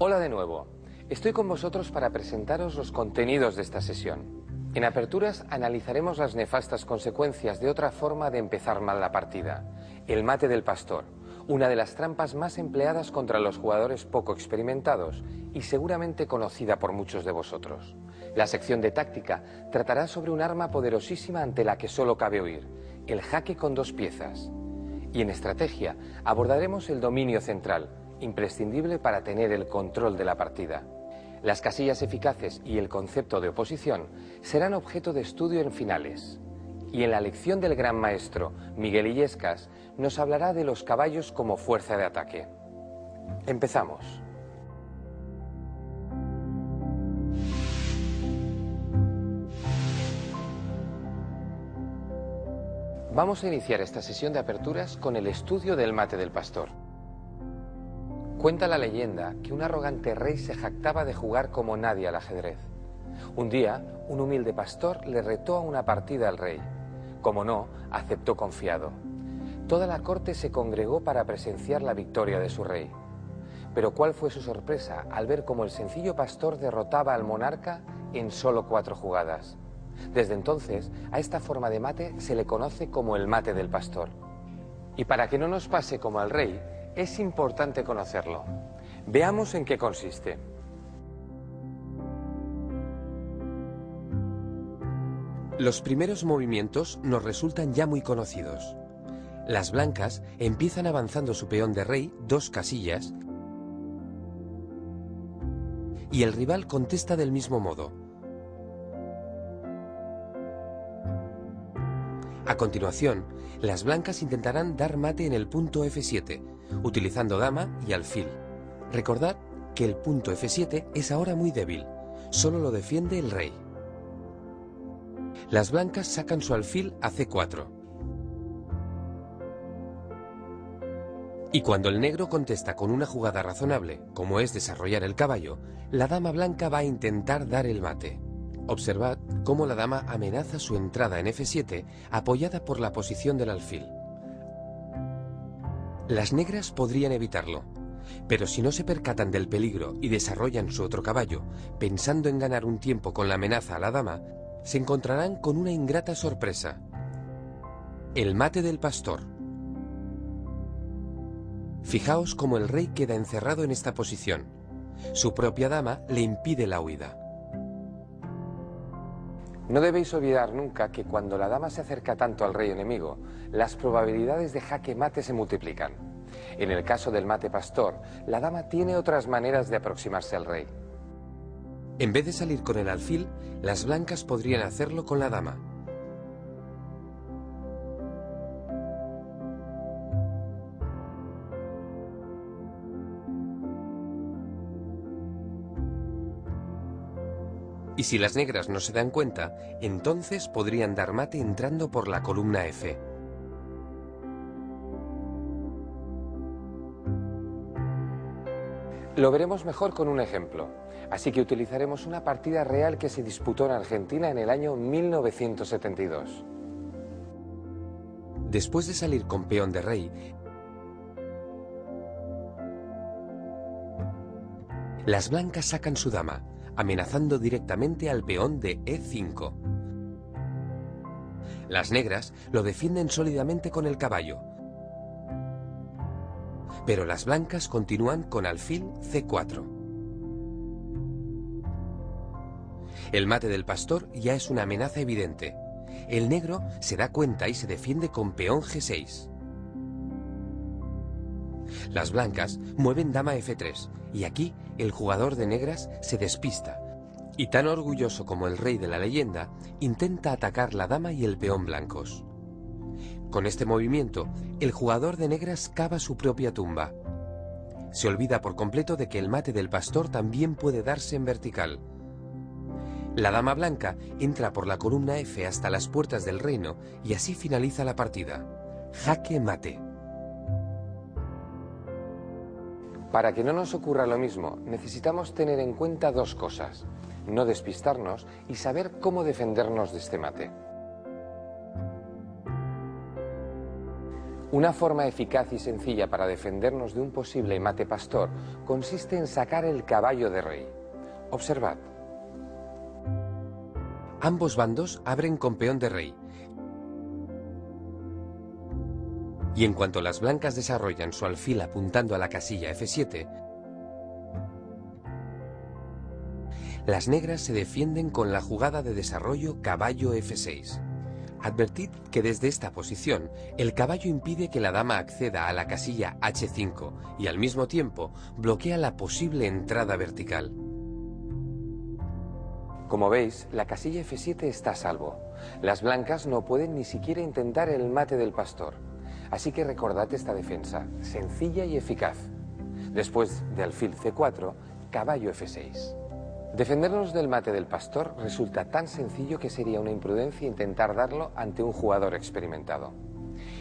Hola de nuevo. Estoy con vosotros para presentaros los contenidos de esta sesión. En aperturas analizaremos las nefastas consecuencias de otra forma de empezar mal la partida, el mate del pastor, una de las trampas más empleadas contra los jugadores poco experimentados y seguramente conocida por muchos de vosotros. La sección de táctica tratará sobre un arma poderosísima ante la que solo cabe huir, el jaque con dos piezas. Y en estrategia abordaremos el dominio central, imprescindible para tener el control de la partida. Las casillas eficaces y el concepto de oposición serán objeto de estudio en finales. Y en la lección del gran maestro Miguel Illescas nos hablará de los caballos como fuerza de ataque. Empezamos. Vamos a iniciar esta sesión de aperturas con el estudio del mate del pastor. Cuenta la leyenda que un arrogante rey se jactaba de jugar como nadie al ajedrez. Un día, un humilde pastor le retó a una partida al rey. Como no, aceptó confiado. Toda la corte se congregó para presenciar la victoria de su rey. Pero ¿cuál fue su sorpresa al ver cómo el sencillo pastor derrotaba al monarca en solo 4 jugadas? Desde entonces, a esta forma de mate se le conoce como el mate del pastor. Y para que no nos pase como al rey, es importante conocerlo. Veamos en qué consiste. Los primeros movimientos nos resultan ya muy conocidos. Las blancas empiezan avanzando su peón de rey 2 casillas y el rival contesta del mismo modo. A continuación, las blancas intentarán dar mate en el punto F7, utilizando dama y alfil. Recordad que el punto F7 es ahora muy débil, solo lo defiende el rey. Las blancas sacan su alfil a C4. Y cuando el negro contesta con una jugada razonable, como es desarrollar el caballo, la dama blanca va a intentar dar el mate. Observad cómo la dama amenaza su entrada en F7 apoyada por la posición del alfil. Las negras podrían evitarlo, pero si no se percatan del peligro y desarrollan su otro caballo, pensando en ganar un tiempo con la amenaza a la dama, se encontrarán con una ingrata sorpresa: el mate del pastor. Fijaos cómo el rey queda encerrado en esta posición. Su propia dama le impide la huida. No debéis olvidar nunca que cuando la dama se acerca tanto al rey enemigo, las probabilidades de jaque mate se multiplican. En el caso del mate pastor, la dama tiene otras maneras de aproximarse al rey. En vez de salir con el alfil, las blancas podrían hacerlo con la dama. Y si las negras no se dan cuenta, entonces podrían dar mate entrando por la columna F. Lo veremos mejor con un ejemplo, así que utilizaremos una partida real que se disputó en Argentina en el año 1972. Después de salir con peón de rey, las blancas sacan su dama, amenazando directamente al peón de E5. Las negras lo defienden sólidamente con el caballo, pero las blancas continúan con alfil C4. El mate del pastor ya es una amenaza evidente. El negro se da cuenta y se defiende con peón G6. Las blancas mueven dama F3 y aquí el jugador de negras se despista y, tan orgulloso como el rey de la leyenda, intenta atacar la dama y el peón blancos. Con este movimiento, el jugador de negras cava su propia tumba. Se olvida por completo de que el mate del pastor también puede darse en vertical. La dama blanca entra por la columna F hasta las puertas del reino y así finaliza la partida. Jaque mate. Para que no nos ocurra lo mismo, necesitamos tener en cuenta 2 cosas: no despistarnos y saber cómo defendernos de este mate. Una forma eficaz y sencilla para defendernos de un posible mate pastor consiste en sacar el caballo de rey. Observad. Ambos bandos abren con peón de rey. Y en cuanto las blancas desarrollan su alfil apuntando a la casilla F7, las negras se defienden con la jugada de desarrollo caballo F6. Advertid que desde esta posición el caballo impide que la dama acceda a la casilla H5 y al mismo tiempo bloquea la posible entrada vertical. Como veis, la casilla F7 está a salvo. Las blancas no pueden ni siquiera intentar el mate del pastor. Así que recordad esta defensa, sencilla y eficaz. Después de alfil C4, caballo F6. Defendernos del mate del pastor resulta tan sencillo que sería una imprudencia intentar darlo ante un jugador experimentado.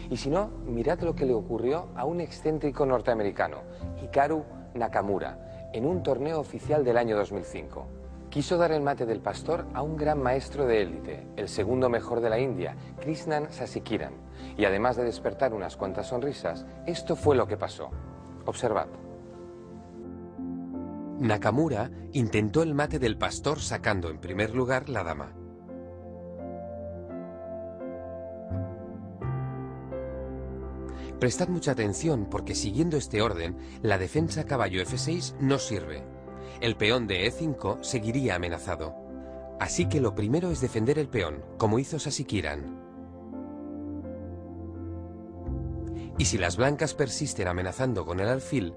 Y si no, mirad lo que le ocurrió a un excéntrico norteamericano, Hikaru Nakamura, en un torneo oficial del año 2005. Quiso dar el mate del pastor a un gran maestro de élite, el segundo mejor de la India, Krishnan Sasikiran, y además de despertar unas cuantas sonrisas, esto fue lo que pasó. Observad. Nakamura intentó el mate del pastor sacando en primer lugar la dama. Prestad mucha atención porque siguiendo este orden, la defensa caballo F6 no sirve. El peón de E5 seguiría amenazado. Así que lo primero es defender el peón, como hizo Sasikiran. Y si las blancas persisten amenazando con el alfil,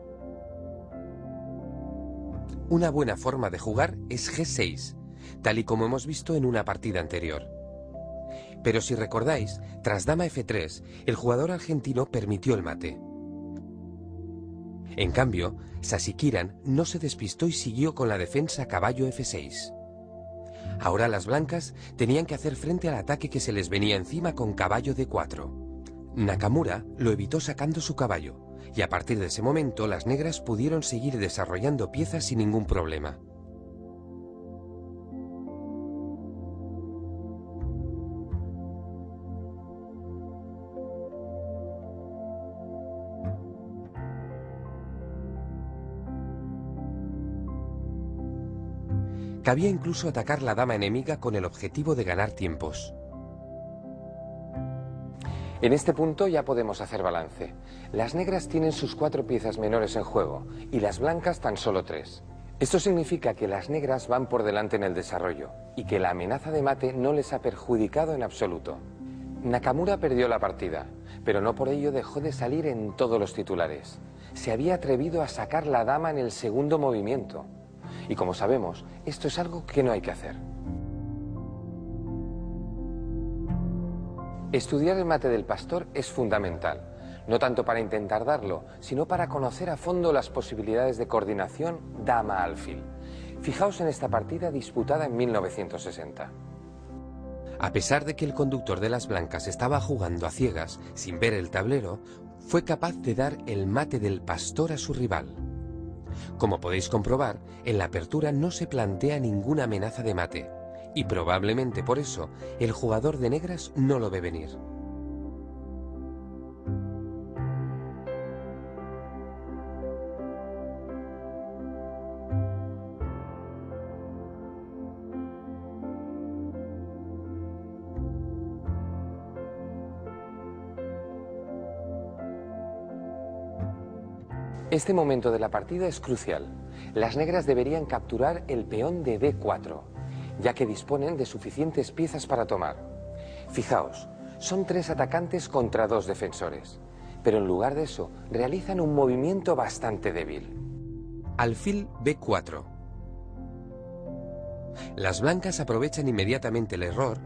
una buena forma de jugar es G6, tal y como hemos visto en una partida anterior. Pero si recordáis, tras dama F3, el jugador argentino permitió el mate. En cambio, Sasikiran no se despistó y siguió con la defensa caballo F6. Ahora las blancas tenían que hacer frente al ataque que se les venía encima con caballo D4. Nakamura lo evitó sacando su caballo, y a partir de ese momento las negras pudieron seguir desarrollando piezas sin ningún problema. Cabía incluso atacar la dama enemiga con el objetivo de ganar tiempos. En este punto ya podemos hacer balance. Las negras tienen sus 4 piezas menores en juego y las blancas tan solo 3. Esto significa que las negras van por delante en el desarrollo y que la amenaza de mate no les ha perjudicado en absoluto. Nakamura perdió la partida, pero no por ello dejó de salir en todos los titulares. Se había atrevido a sacar la dama en el segundo movimiento. Y como sabemos, esto es algo que no hay que hacer. Estudiar el mate del pastor es fundamental, no tanto para intentar darlo, sino para conocer a fondo las posibilidades de coordinación dama-alfil. Fijaos en esta partida disputada en 1960. A pesar de que el conductor de las blancas estaba jugando a ciegas, sin ver el tablero, fue capaz de dar el mate del pastor a su rival. Como podéis comprobar, en la apertura no se plantea ninguna amenaza de mate, y probablemente por eso el jugador de negras no lo ve venir. Este momento de la partida es crucial. Las negras deberían capturar el peón de D4, ya que disponen de suficientes piezas para tomar. Fijaos, son 3 atacantes contra 2 defensores, pero en lugar de eso realizan un movimiento bastante débil. Alfil B4. Las blancas aprovechan inmediatamente el error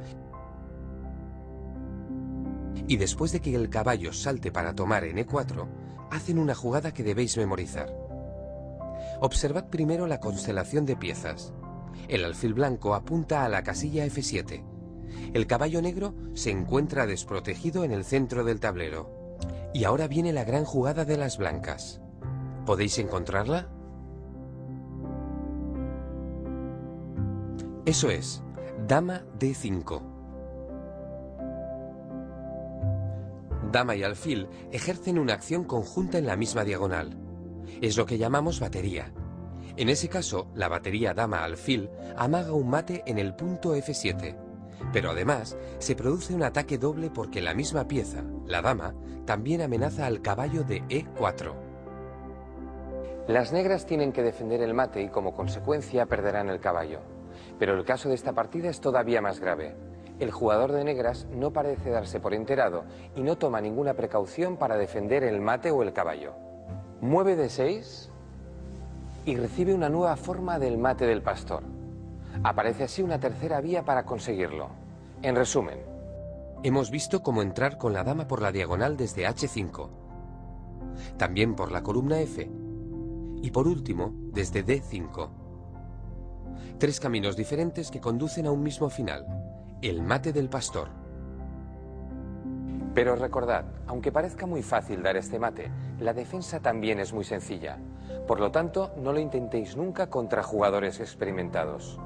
y después de que el caballo salte para tomar en E4, hacen una jugada que debéis memorizar. Observad primero la constelación de piezas. El alfil blanco apunta a la casilla F7. El caballo negro se encuentra desprotegido en el centro del tablero. Y ahora viene la gran jugada de las blancas. ¿Podéis encontrarla? Eso es, dama D5. dama y alfil ejercen una acción conjunta en la misma diagonal. Es lo que llamamos batería. En ese caso, la batería dama-alfil amaga un mate en el punto F7. Pero además, se produce un ataque doble porque la misma pieza, la dama, también amenaza al caballo de E4. Las negras tienen que defender el mate y como consecuencia perderán el caballo. Pero el caso de esta partida es todavía más grave. El jugador de negras no parece darse por enterado y no toma ninguna precaución para defender el mate o el caballo. Mueve D6 y recibe una nueva forma del mate del pastor. Aparece así una tercera vía para conseguirlo. En resumen, hemos visto cómo entrar con la dama por la diagonal desde H5, también por la columna F y por último desde D5. Tres caminos diferentes que conducen a un mismo final, el mate del pastor. Pero recordad, aunque parezca muy fácil dar este mate, la defensa también es muy sencilla. Por lo tanto, no lo intentéis nunca contra jugadores experimentados.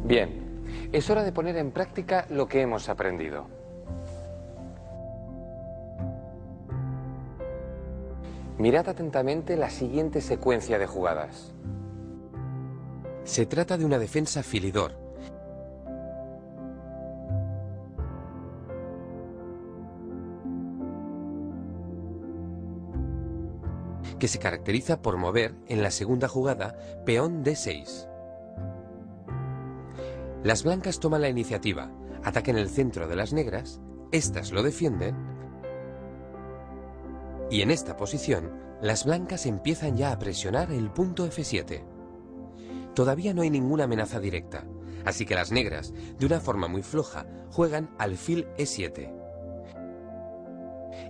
Bien, es hora de poner en práctica lo que hemos aprendido. Mirad atentamente la siguiente secuencia de jugadas. Se trata de una defensa filidor. Que se caracteriza por mover en la segunda jugada peón D6. Las blancas toman la iniciativa, atacan el centro de las negras, estas lo defienden y en esta posición las blancas empiezan ya a presionar el punto F7. Todavía no hay ninguna amenaza directa, así que las negras, de una forma muy floja, juegan alfil E7.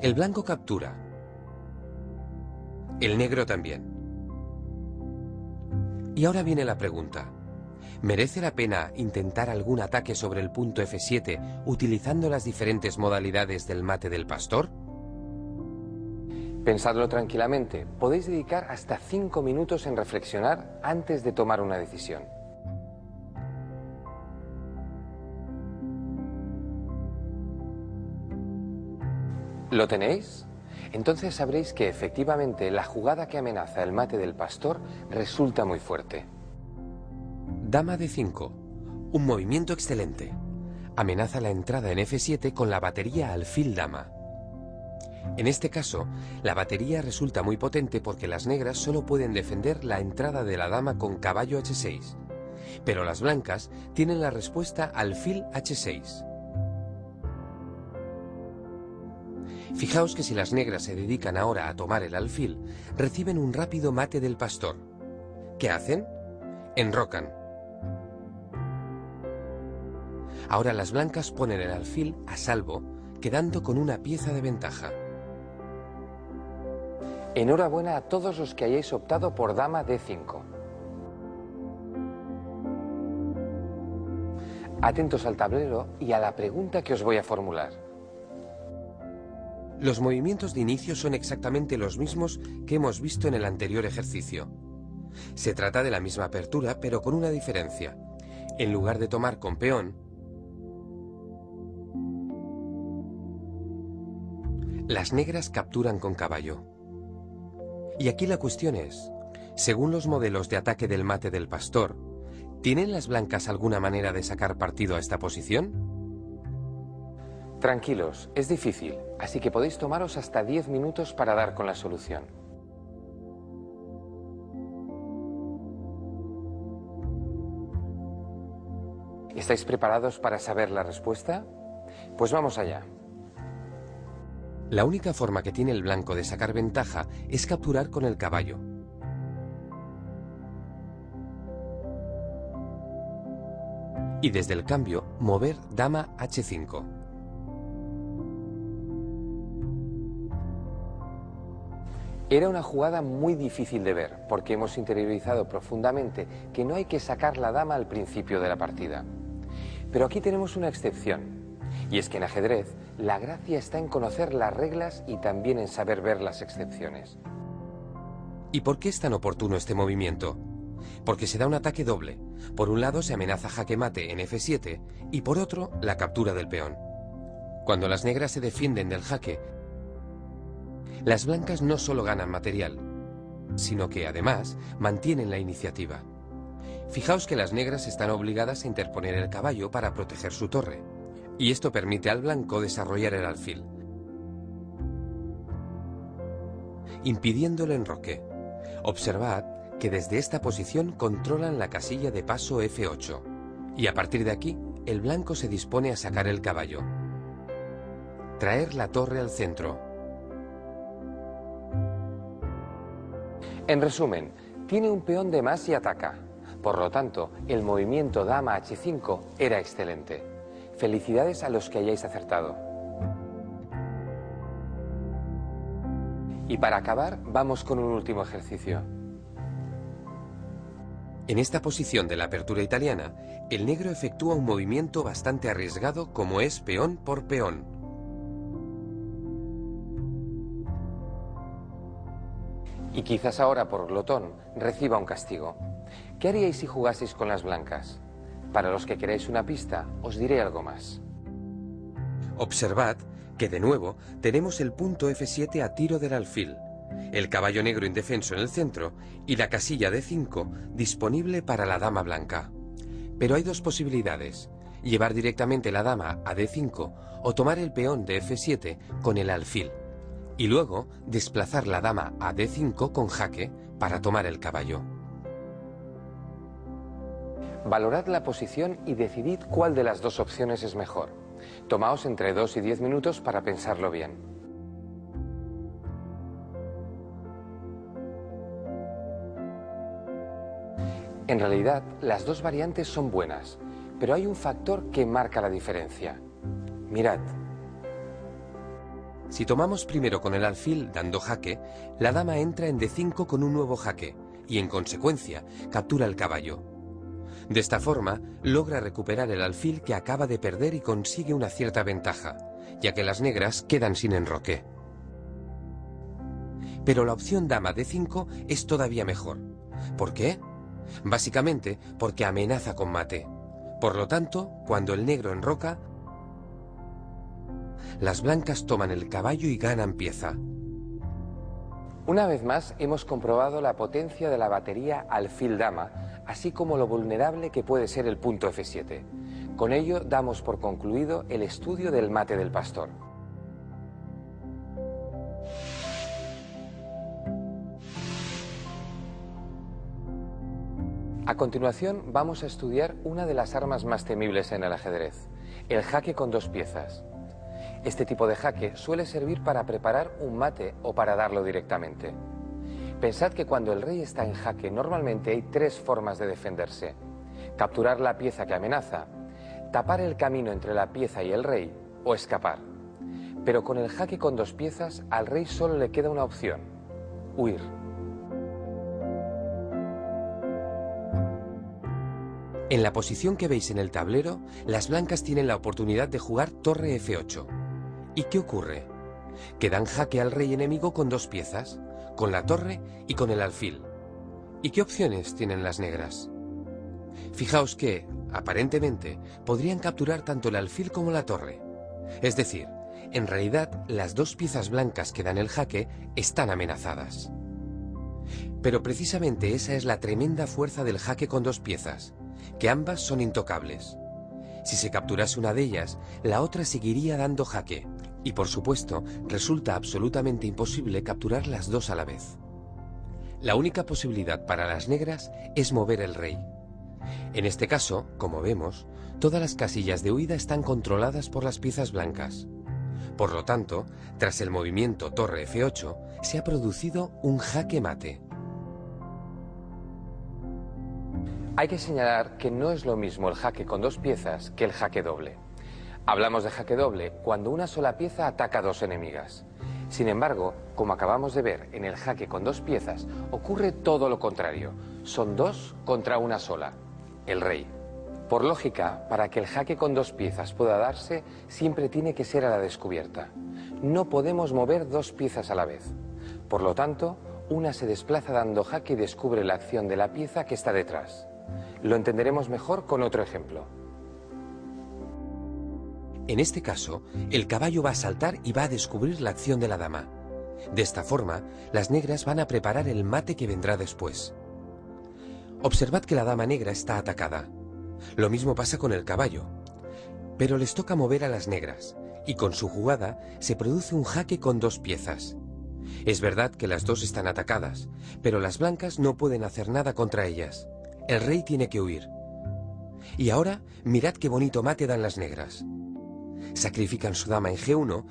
El blanco captura. El negro también. Y ahora viene la pregunta. ¿Merece la pena intentar algún ataque sobre el punto F7 utilizando las diferentes modalidades del mate del pastor? Pensadlo tranquilamente. Podéis dedicar hasta 5 minutos en reflexionar antes de tomar una decisión. ¿Lo tenéis? Entonces sabréis que efectivamente la jugada que amenaza el mate del pastor resulta muy fuerte. Dama D5. Un movimiento excelente. Amenaza la entrada en F7 con la batería alfil dama. En este caso, la batería resulta muy potente porque las negras solo pueden defender la entrada de la dama con caballo H6, pero las blancas tienen la respuesta alfil H6. Fijaos que si las negras se dedican ahora a tomar el alfil, reciben un rápido mate del pastor. ¿Qué hacen? Enrocan. Ahora las blancas ponen el alfil a salvo, quedando con una pieza de ventaja. Enhorabuena a todos los que hayáis optado por dama D5. Atentos al tablero y a la pregunta que os voy a formular. Los movimientos de inicio son exactamente los mismos que hemos visto en el anterior ejercicio. Se trata de la misma apertura, pero con una diferencia. En lugar de tomar con peón, las negras capturan con caballo. Y aquí la cuestión es, según los modelos de ataque del mate del pastor, ¿tienen las blancas alguna manera de sacar partido a esta posición? Tranquilos, es difícil, así que podéis tomaros hasta 10 minutos para dar con la solución. ¿Estáis preparados para saber la respuesta? Pues vamos allá. La única forma que tiene el blanco de sacar ventaja es capturar con el caballo. Y desde el cambio, mover dama H5. Era una jugada muy difícil de ver, porque hemos interiorizado profundamente que no hay que sacar la dama al principio de la partida. Pero aquí tenemos una excepción. Y es que en ajedrez, la gracia está en conocer las reglas y también en saber ver las excepciones. ¿Y por qué es tan oportuno este movimiento? porque se da un ataque doble. Por un lado se amenaza jaque mate en F7 y por otro la captura del peón. Cuando las negras se defienden del jaque, las blancas no solo ganan material, sino que además mantienen la iniciativa. Fijaos que las negras están obligadas a interponer el caballo para proteger su torre, y esto permite al blanco desarrollar el alfil, impidiendo el enroque. Observad que desde esta posición controlan la casilla de paso F8, y a partir de aquí el blanco se dispone a sacar el caballo, traer la torre al centro. En resumen, tiene un peón de más y ataca. Por lo tanto, el movimiento dama H5 era excelente. Felicidades a los que hayáis acertado. Y para acabar, vamos con un último ejercicio. En esta posición de la apertura italiana, el negro efectúa un movimiento bastante arriesgado como es peón por peón. Y quizás ahora por glotón reciba un castigo. ¿Qué haríais si jugaseis con las blancas? Para los que queráis una pista, os diré algo más. Observad que de nuevo tenemos el punto F7 a tiro del alfil, el caballo negro indefenso en el centro y la casilla D5 disponible para la dama blanca. Pero hay dos posibilidades: llevar directamente la dama a D5 o tomar el peón de F7 con el alfil y luego desplazar la dama a D5 con jaque para tomar el caballo. Valorad la posición y decidid cuál de las dos opciones es mejor. Tomaos entre 2 y 10 minutos para pensarlo bien. En realidad, las dos variantes son buenas, pero hay un factor que marca la diferencia. Mirad. Si tomamos primero con el alfil dando jaque, la dama entra en D5 con un nuevo jaque y en consecuencia captura el caballo. De esta forma logra recuperar el alfil que acaba de perder y consigue una cierta ventaja, ya que las negras quedan sin enroque. Pero la opción dama D5 es todavía mejor. ¿Por qué? Básicamente porque amenaza con mate. Por lo tanto, cuando el negro enroca, las blancas toman el caballo y ganan pieza. Una vez más hemos comprobado la potencia de la batería alfil-dama, así como lo vulnerable que puede ser el punto F7. Con ello damos por concluido el estudio del mate del pastor. A continuación vamos a estudiar una de las armas más temibles en el ajedrez, el jaque con dos piezas. Este tipo de jaque suele servir para preparar un mate o para darlo directamente. Pensad que cuando el rey está en jaque normalmente hay tres formas de defenderse: capturar la pieza que amenaza, tapar el camino entre la pieza y el rey o escapar. Pero con el jaque con dos piezas al rey solo le queda una opción: huir. En la posición que veis en el tablero, las blancas tienen la oportunidad de jugar torre F8. ¿Y qué ocurre? Que dan jaque al rey enemigo con dos piezas, con la torre y con el alfil. ¿Y qué opciones tienen las negras? Fijaos que, aparentemente, podrían capturar tanto el alfil como la torre. Es decir, en realidad las dos piezas blancas que dan el jaque están amenazadas. Pero precisamente esa es la tremenda fuerza del jaque con dos piezas, que ambas son intocables. Si se capturase una de ellas, la otra seguiría dando jaque, y por supuesto resulta absolutamente imposible capturar las dos a la vez. La única posibilidad para las negras es mover el rey. En este caso, como vemos, todas las casillas de huida están controladas por las piezas blancas. Por lo tanto, tras el movimiento torre F8, se ha producido un jaque mate. Hay que señalar que no es lo mismo el jaque con dos piezas que el jaque doble. Hablamos de jaque doble cuando una sola pieza ataca a dos enemigas. Sin embargo, como acabamos de ver en el jaque con dos piezas, ocurre todo lo contrario. Son dos contra una sola, el rey. Por lógica, para que el jaque con dos piezas pueda darse, siempre tiene que ser a la descubierta. No podemos mover dos piezas a la vez. Por lo tanto, una se desplaza dando jaque y descubre la acción de la pieza que está detrás. Lo entenderemos mejor con otro ejemplo. En este caso, el caballo va a saltar y va a descubrir la acción de la dama. De esta forma, las negras van a preparar el mate que vendrá después. Observad que la dama negra está atacada. Lo mismo pasa con el caballo. Pero les toca mover a las negras, y con su jugada se produce un jaque con dos piezas. Es verdad que las dos están atacadas, pero las blancas no pueden hacer nada contra ellas. El rey tiene que huir. Y ahora, mirad qué bonito mate dan las negras. Sacrifican su dama en G1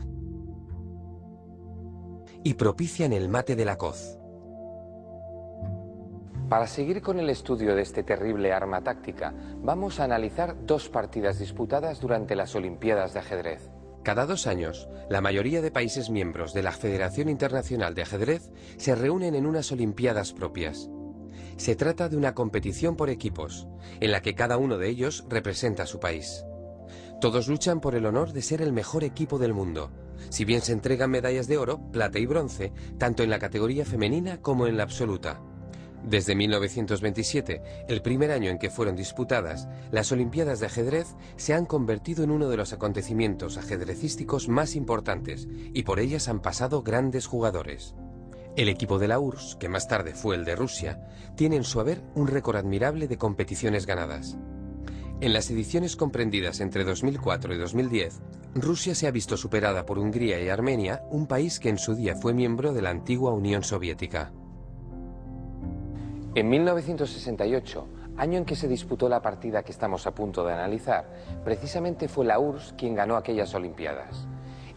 y propician el mate de la coz. Para seguir con el estudio de este terrible arma táctica, vamos a analizar dos partidas disputadas durante las Olimpiadas de ajedrez. Cada 2 años, la mayoría de países miembros de la Federación Internacional de Ajedrez se reúnen en unas Olimpiadas propias. Se trata de una competición por equipos, en la que cada uno de ellos representa a su país. Todos luchan por el honor de ser el mejor equipo del mundo, si bien se entregan medallas de oro, plata y bronce, tanto en la categoría femenina como en la absoluta. Desde 1927, el primer año en que fueron disputadas, las Olimpiadas de ajedrez se han convertido en uno de los acontecimientos ajedrecísticos más importantes, y por ellas han pasado grandes jugadores. El equipo de la URSS, que más tarde fue el de Rusia, tiene en su haber un récord admirable de competiciones ganadas. En las ediciones comprendidas entre 2004 y 2010, Rusia se ha visto superada por Hungría y Armenia, un país que en su día fue miembro de la antigua Unión Soviética. En 1968, año en que se disputó la partida que estamos a punto de analizar, precisamente fue la URSS quien ganó aquellas Olimpiadas.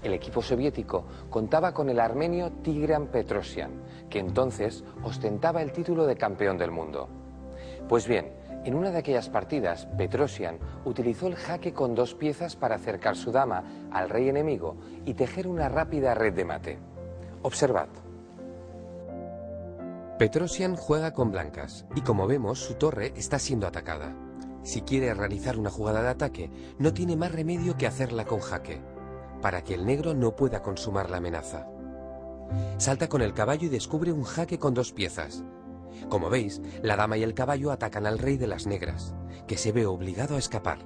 El equipo soviético contaba con el armenio Tigran Petrosian, que entonces ostentaba el título de campeón del mundo. Pues bien, en una de aquellas partidas, Petrosian utilizó el jaque con dos piezas para acercar su dama al rey enemigo y tejer una rápida red de mate. Observad. Petrosian juega con blancas y, como vemos, su torre está siendo atacada. Si quiere realizar una jugada de ataque, no tiene más remedio que hacerla con jaque, para que el negro no pueda consumar la amenaza. Salta con el caballo y descubre un jaque con dos piezas. Como veis, la dama y el caballo atacan al rey de las negras, que se ve obligado a escapar.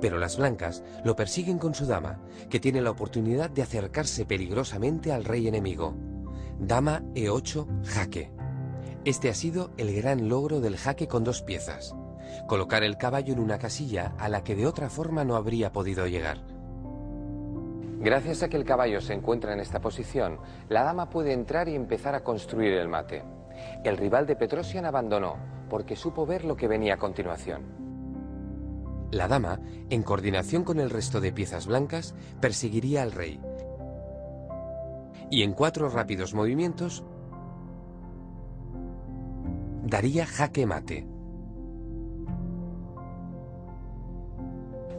Pero las blancas lo persiguen con su dama, que tiene la oportunidad de acercarse peligrosamente al rey enemigo. Dama E8, jaque. Este ha sido el gran logro del jaque con dos piezas: colocar el caballo en una casilla a la que de otra forma no habría podido llegar. Gracias a que el caballo se encuentra en esta posición, la dama puede entrar y empezar a construir el mate. El rival de Petrosian abandonó, porque supo ver lo que venía a continuación. La dama, en coordinación con el resto de piezas blancas, perseguiría al rey. Y en 4 rápidos movimientos, daría jaque mate.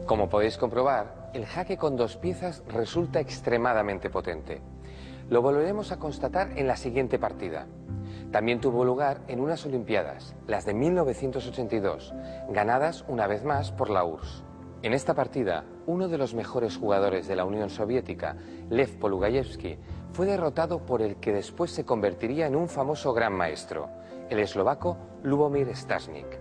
Como podéis comprobar, el jaque con dos piezas resulta extremadamente potente. Lo volveremos a constatar en la siguiente partida. También tuvo lugar en unas Olimpiadas, las de 1982, ganadas una vez más por la URSS. En esta partida, uno de los mejores jugadores de la Unión Soviética, Lev Polugayevsky, fue derrotado por el que después se convertiría en un famoso gran maestro, el eslovaco Lubomir Stasnik.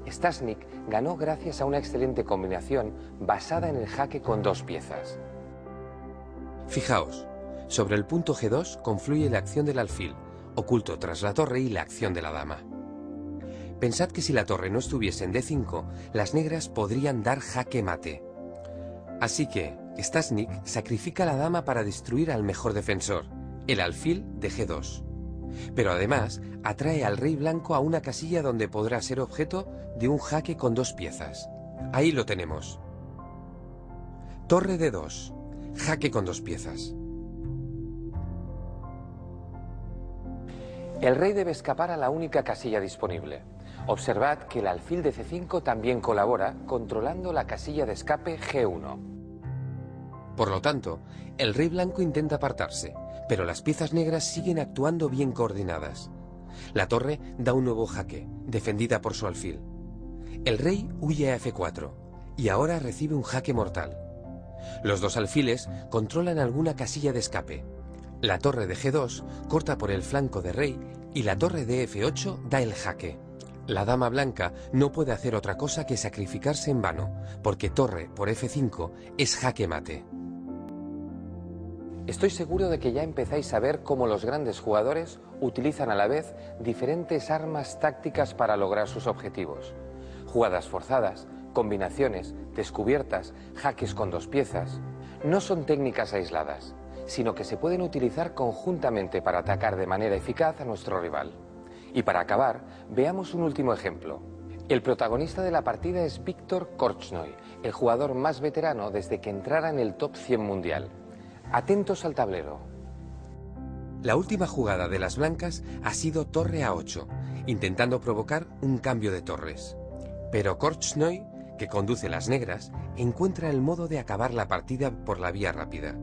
Stasnik ganó gracias a una excelente combinación basada en el jaque con dos piezas. Fijaos, sobre el punto G2 confluye la acción del alfil, oculto tras la torre, y la acción de la dama. Pensad que si la torre no estuviese en D5, las negras podrían dar jaque mate. Así que Stasnik sacrifica a la dama para destruir al mejor defensor, el alfil de G2. Pero además atrae al rey blanco a una casilla donde podrá ser objeto de un jaque con dos piezas. Ahí lo tenemos. Torre D2, jaque con dos piezas. El rey debe escapar a la única casilla disponible. Observad que el alfil de C5 también colabora, controlando la casilla de escape G1. Por lo tanto, el rey blanco intenta apartarse, pero las piezas negras siguen actuando bien coordinadas. La torre da un nuevo jaque, defendida por su alfil. El rey huye a F4, y ahora recibe un jaque mortal. Los dos alfiles controlan alguna casilla de escape. La torre de G2 corta por el flanco de rey y la torre de F8 da el jaque. La dama blanca no puede hacer otra cosa que sacrificarse en vano, porque torre por F5 es jaque mate. Estoy seguro de que ya empezáis a ver cómo los grandes jugadores utilizan a la vez diferentes armas tácticas para lograr sus objetivos. Jugadas forzadas, combinaciones, descubiertas, jaques con dos piezas. No son técnicas aisladas, sino que se pueden utilizar conjuntamente para atacar de manera eficaz a nuestro rival. Y para acabar, veamos un último ejemplo. El protagonista de la partida es Viktor Korchnoi, el jugador más veterano desde que entrara en el top 100 mundial. Atentos al tablero. La última jugada de las blancas ha sido torre A8, intentando provocar un cambio de torres. Pero Korchnoi, que conduce las negras, encuentra el modo de acabar la partida por la vía rápida.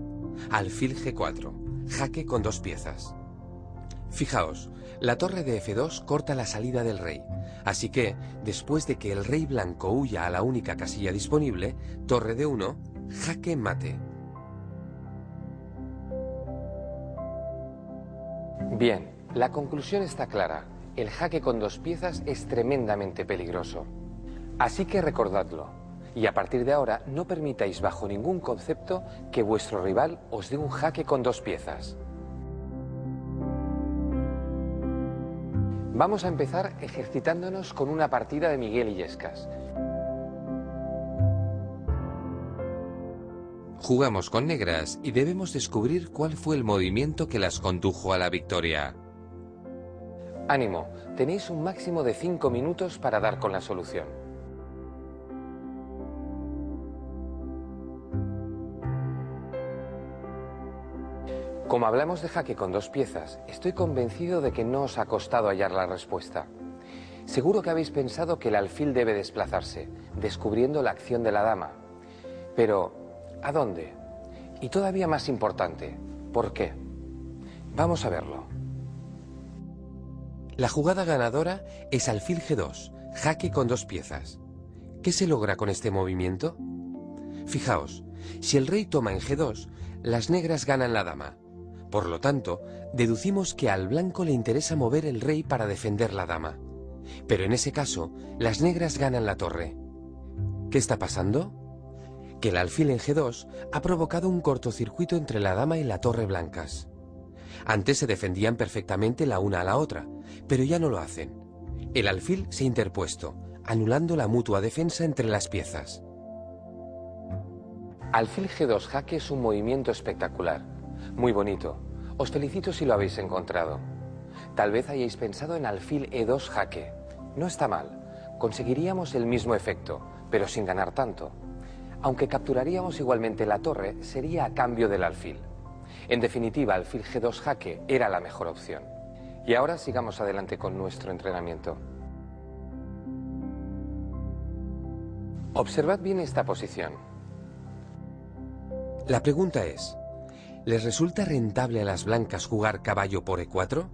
Alfil G4, jaque con dos piezas. Fijaos, la torre de F2 corta la salida del rey, así que, después de que el rey blanco huya a la única casilla disponible, torre de 1, jaque mate. Bien, la conclusión está clara. El jaque con dos piezas es tremendamente peligroso. Así que recordadlo, y a partir de ahora no permitáis bajo ningún concepto que vuestro rival os dé un jaque con dos piezas. Vamos a empezar ejercitándonos con una partida de Miguel Illescas. Jugamos con negras y debemos descubrir cuál fue el movimiento que las condujo a la victoria. Ánimo, tenéis un máximo de 5 minutos para dar con la solución. Como hablamos de jaque con dos piezas, estoy convencido de que no os ha costado hallar la respuesta. Seguro que habéis pensado que el alfil debe desplazarse, descubriendo la acción de la dama. Pero, ¿a dónde? Y todavía más importante, ¿por qué? Vamos a verlo. La jugada ganadora es alfil G2, jaque con dos piezas. ¿Qué se logra con este movimiento? Fijaos, si el rey toma en G2, las negras ganan la dama. Por lo tanto, deducimos que al blanco le interesa mover el rey para defender la dama. Pero en ese caso, las negras ganan la torre. ¿Qué está pasando? Que el alfil en G2 ha provocado un cortocircuito entre la dama y la torre blancas. Antes se defendían perfectamente la una a la otra, pero ya no lo hacen. El alfil se ha interpuesto, anulando la mutua defensa entre las piezas. Alfil G2 jaque es un movimiento espectacular. Muy bonito. Os felicito si lo habéis encontrado. Tal vez hayáis pensado en alfil E2 jaque. No está mal. Conseguiríamos el mismo efecto, pero sin ganar tanto. Aunque capturaríamos igualmente la torre, sería a cambio del alfil. En definitiva, alfil G2 jaque era la mejor opción. Y ahora sigamos adelante con nuestro entrenamiento. Observad bien esta posición. La pregunta es, ¿les resulta rentable a las blancas jugar caballo por E4?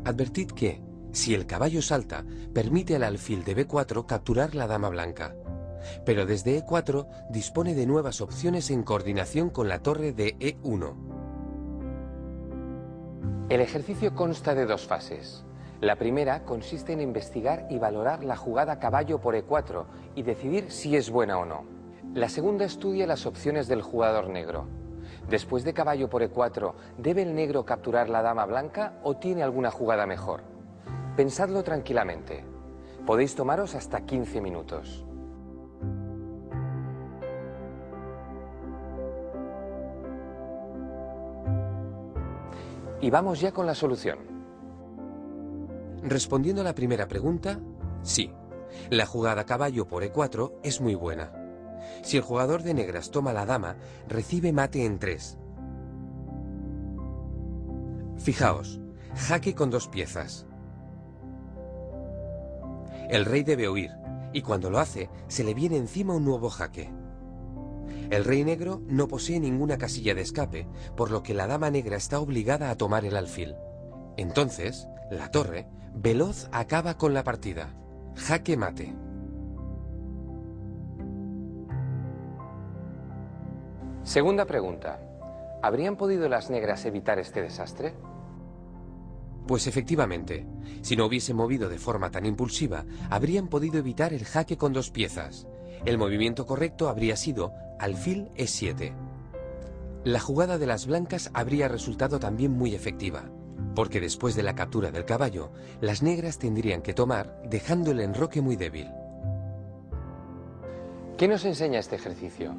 Advertid que, si el caballo salta, permite al alfil de B4 capturar la dama blanca. Pero desde E4 dispone de nuevas opciones en coordinación con la torre de E1. El ejercicio consta de dos fases. La primera consiste en investigar y valorar la jugada caballo por E4 y decidir si es buena o no. La segunda estudia las opciones del jugador negro. Después de caballo por E4, ¿debe el negro capturar la dama blanca o tiene alguna jugada mejor? Pensadlo tranquilamente. Podéis tomaros hasta 15 minutos. Y vamos ya con la solución. Respondiendo a la primera pregunta, sí. La jugada caballo por E4 es muy buena. Si el jugador de negras toma la dama, recibe mate en 3. Fijaos, jaque con dos piezas. El rey debe huir, y cuando lo hace, se le viene encima un nuevo jaque. El rey negro no posee ninguna casilla de escape, por lo que la dama negra está obligada a tomar el alfil. Entonces, la torre, veloz, acaba con la partida. Jaque mate. Segunda pregunta. ¿Habrían podido las negras evitar este desastre? Pues efectivamente, si no hubiese movido de forma tan impulsiva, habrían podido evitar el jaque con 2 piezas. El movimiento correcto habría sido alfil E7. La jugada de las blancas habría resultado también muy efectiva, porque después de la captura del caballo, las negras tendrían que tomar, dejando el enroque muy débil. ¿Qué nos enseña este ejercicio?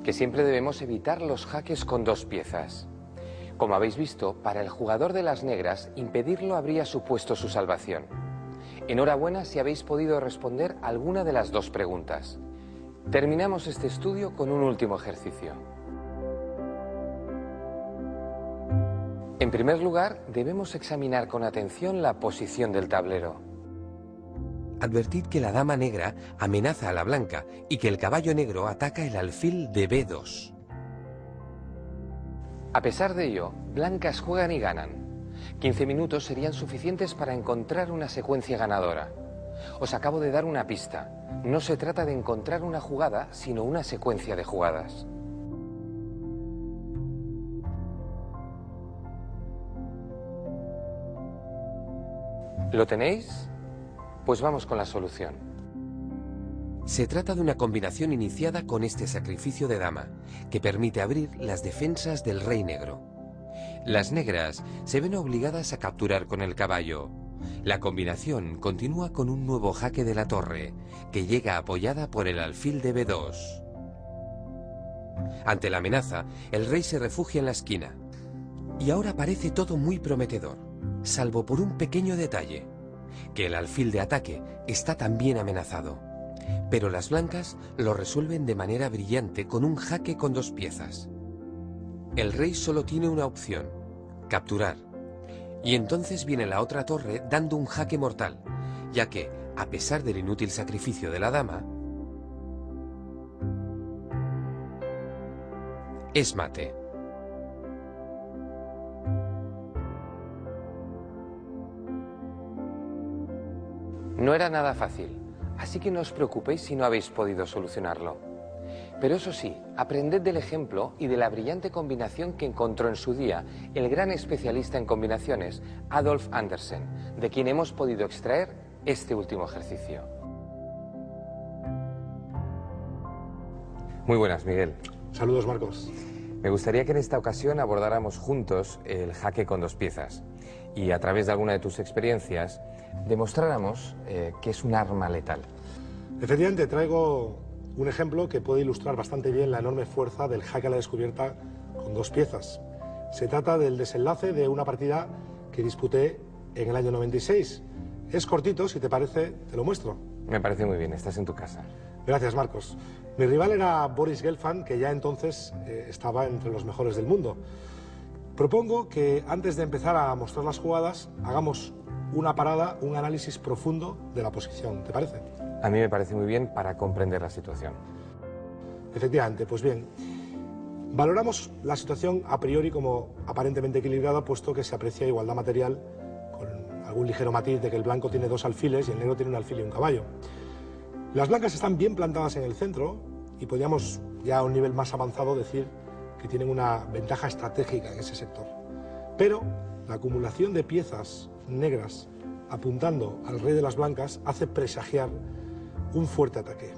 Que siempre debemos evitar los jaques con 2 piezas. Como habéis visto, para el jugador de las negras, impedirlo habría supuesto su salvación. Enhorabuena si habéis podido responder alguna de las 2 preguntas. Terminamos este estudio con un último ejercicio. En primer lugar, debemos examinar con atención la posición del tablero. Advertid que la dama negra amenaza a la blanca y que el caballo negro ataca el alfil de B2. A pesar de ello, blancas juegan y ganan. 15 minutos serían suficientes para encontrar una secuencia ganadora. Os acabo de dar una pista. No se trata de encontrar una jugada, sino una secuencia de jugadas. ¿Lo tenéis? Pues vamos con la solución. Se trata de una combinación iniciada con este sacrificio de dama, que permite abrir las defensas del rey negro. Las negras se ven obligadas a capturar con el caballo. La combinación continúa con un nuevo jaque de la torre, que llega apoyada por el alfil de B2. Ante la amenaza, el rey se refugia en la esquina. Y ahora parece todo muy prometedor, salvo por un pequeño detalle, que el alfil de ataque está también amenazado. Pero las blancas lo resuelven de manera brillante con un jaque con 2 piezas. El rey solo tiene una opción: capturar. Y entonces viene la otra torre dando un jaque mortal, ya que, a pesar del inútil sacrificio de la dama, es mate. No era nada fácil, así que no os preocupéis si no habéis podido solucionarlo. Pero eso sí, aprended del ejemplo y de la brillante combinación que encontró en su día el gran especialista en combinaciones, Adolf Andersen, de quien hemos podido extraer este último ejercicio. Muy buenas, Miguel. Saludos, Marcos. Me gustaría que en esta ocasión abordáramos juntos el jaque con 2 piezas y a través de alguna de tus experiencias demostráramos que es un arma letal. Efectivamente, traigo un ejemplo que puede ilustrar bastante bien la enorme fuerza del jaque a la descubierta con 2 piezas. Se trata del desenlace de una partida que disputé en el año 96. Es cortito, si te parece, te lo muestro. Me parece muy bien, estás en tu casa. Gracias, Marcos. Mi rival era Boris Gelfand, que ya entonces estaba entre los mejores del mundo. Propongo que antes de empezar a mostrar las jugadas, hagamos una parada, un análisis profundo de la posición. ¿Te parece? A mí me parece muy bien para comprender la situación. Efectivamente, pues bien, valoramos la situación a priori como aparentemente equilibrada, puesto que se aprecia igualdad material con algún ligero matiz de que el blanco tiene 2 alfiles y el negro tiene un alfil y un caballo. Las blancas están bien plantadas en el centro y podríamos ya a un nivel más avanzado decir que tienen una ventaja estratégica en ese sector. Pero la acumulación de piezas negras apuntando al rey de las blancas hace presagiar un fuerte ataque.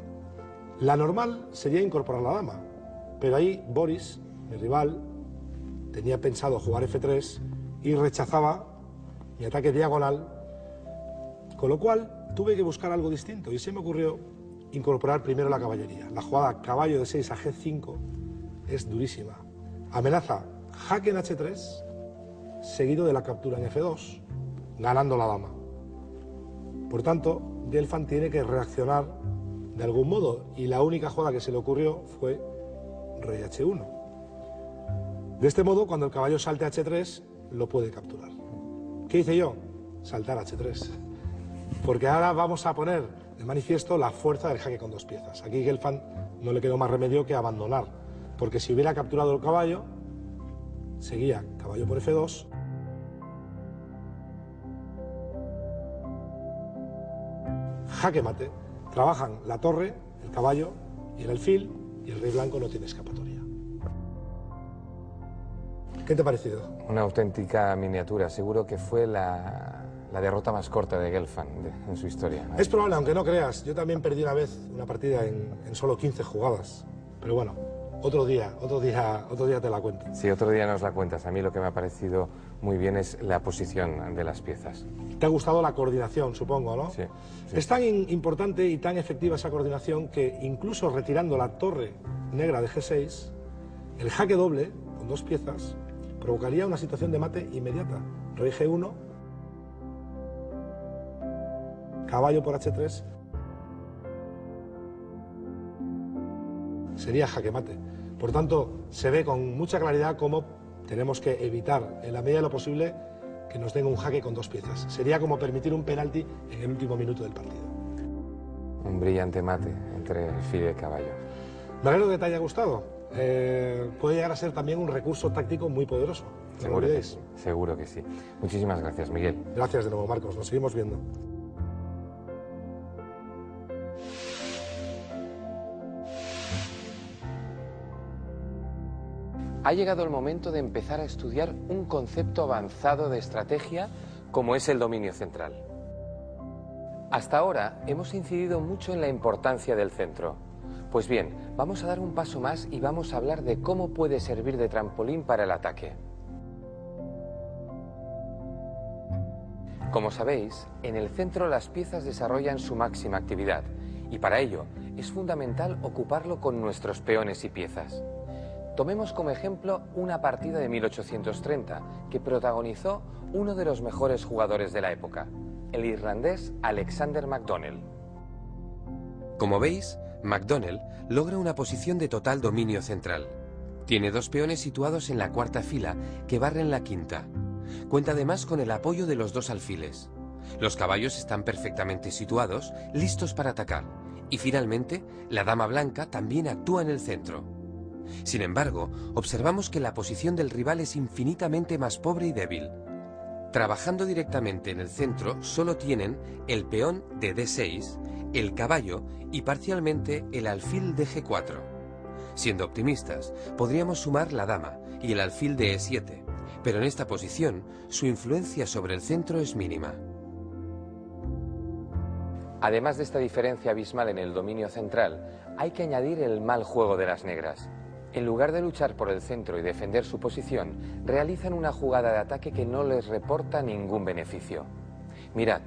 La normal sería incorporar la dama, pero ahí Boris, mi rival, tenía pensado jugar F3 y rechazaba mi ataque diagonal, con lo cual tuve que buscar algo distinto y se me ocurrió incorporar primero la caballería. La jugada caballo de 6 a G5 es durísima. Amenaza jaque en H3 seguido de la captura en F2, ganando la dama. Por tanto, Gelfand tiene que reaccionar de algún modo y la única jugada que se le ocurrió fue rey H1. De este modo, cuando el caballo salte a H3, lo puede capturar. ¿Qué hice yo? Saltar a H3. Porque ahora vamos a poner de manifiesto la fuerza del jaque con 2 piezas. Aquí Gelfand no le quedó más remedio que abandonar, porque si hubiera capturado el caballo, seguía caballo por F2, jaque mate, trabajan la torre, el caballo y el alfil, y el rey blanco no tiene escapatoria. ¿Qué te ha parecido? Una auténtica miniatura. Seguro que fue la derrota más corta de Gelfand en su historia. Es probable, aunque no creas. Yo también perdí una vez una partida en solo 15 jugadas. Pero bueno, otro día te la cuento. Sí, otro día nos la cuentas. A mí lo que me ha parecido muy bien es la posición de las piezas. Te ha gustado la coordinación, supongo, ¿no? Sí. Es tan importante y tan efectiva esa coordinación que incluso retirando la torre negra de G6, el jaque doble, con 2 piezas, provocaría una situación de mate inmediata. Rey G1, caballo por H3, sería jaque mate. Por tanto, se ve con mucha claridad cómo tenemos que evitar, en la medida de lo posible, que nos den un jaque con 2 piezas. Sería como permitir un penalti en el último minuto del partido. Un brillante mate entre alfil y caballo. Me alegro que te haya gustado. Puede llegar a ser también un recurso táctico muy poderoso. No lo olvidéis. Seguro que sí. Muchísimas gracias, Miguel. Gracias de nuevo, Marcos. Nos seguimos viendo. Ha llegado el momento de empezar a estudiar un concepto avanzado de estrategia como es el dominio central. Hasta ahora hemos incidido mucho en la importancia del centro. Pues bien, vamos a dar un paso más y vamos a hablar de cómo puede servir de trampolín para el ataque. Como sabéis, en el centro las piezas desarrollan su máxima actividad y para ello es fundamental ocuparlo con nuestros peones y piezas. Tomemos como ejemplo una partida de 1830 que protagonizó uno de los mejores jugadores de la época, el irlandés Alexander MacDonell. Como veis, MacDonell logra una posición de total dominio central. Tiene 2 peones situados en la 4ª fila que barren la 5ª. Cuenta además con el apoyo de los 2 alfiles. Los caballos están perfectamente situados, listos para atacar. Y finalmente, la dama blanca también actúa en el centro. Sin embargo, observamos que la posición del rival es infinitamente más pobre y débil. Trabajando directamente en el centro, solo tienen el peón de D6, el caballo y parcialmente el alfil de G4. Siendo optimistas, podríamos sumar la dama y el alfil de E7, pero en esta posición su influencia sobre el centro es mínima. Además de esta diferencia abismal en el dominio central, hay que añadir el mal juego de las negras. En lugar de luchar por el centro y defender su posición, realizan una jugada de ataque que no les reporta ningún beneficio. Mirad.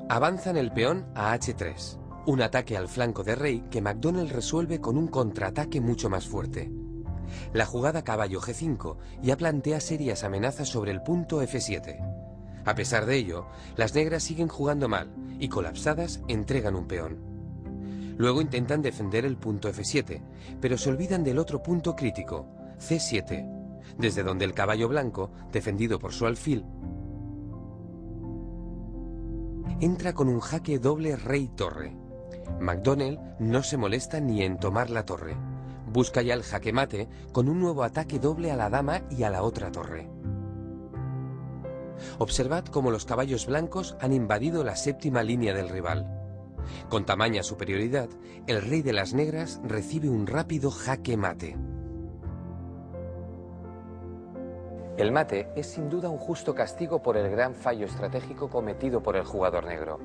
Avanzan el peón a H3, un ataque al flanco de rey que MacDonell resuelve con un contraataque mucho más fuerte. La jugada caballo G5 ya plantea serias amenazas sobre el punto F7. A pesar de ello, las negras siguen jugando mal y colapsadas entregan un peón. Luego intentan defender el punto F7, pero se olvidan del otro punto crítico, C7, desde donde el caballo blanco, defendido por su alfil, entra con un jaque doble rey-torre. MacDonell no se molesta ni en tomar la torre. Busca ya el jaque mate con un nuevo ataque doble a la dama y a la otra torre. Observad cómo los caballos blancos han invadido la 7ª línea del rival. Con tamaña superioridad, el rey de las negras recibe un rápido jaque mate. El mate es sin duda un justo castigo por el gran fallo estratégico cometido por el jugador negro.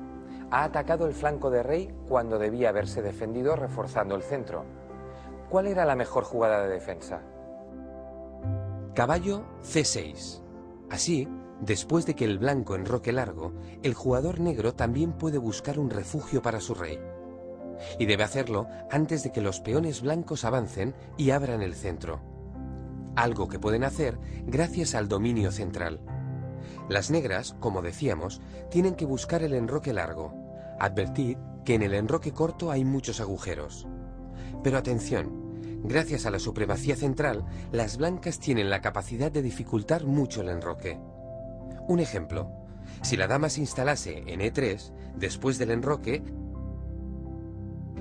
Ha atacado el flanco de rey cuando debía haberse defendido reforzando el centro. ¿Cuál era la mejor jugada de defensa? Caballo C6. Así, después de que el blanco enroque largo, el jugador negro también puede buscar un refugio para su rey. Y debe hacerlo antes de que los peones blancos avancen y abran el centro. Algo que pueden hacer gracias al dominio central. Las negras, como decíamos, tienen que buscar el enroque largo. Advertid que en el enroque corto hay muchos agujeros. Pero atención, gracias a la supremacía central, las blancas tienen la capacidad de dificultar mucho el enroque. Un ejemplo, si la dama se instalase en E3, después del enroque,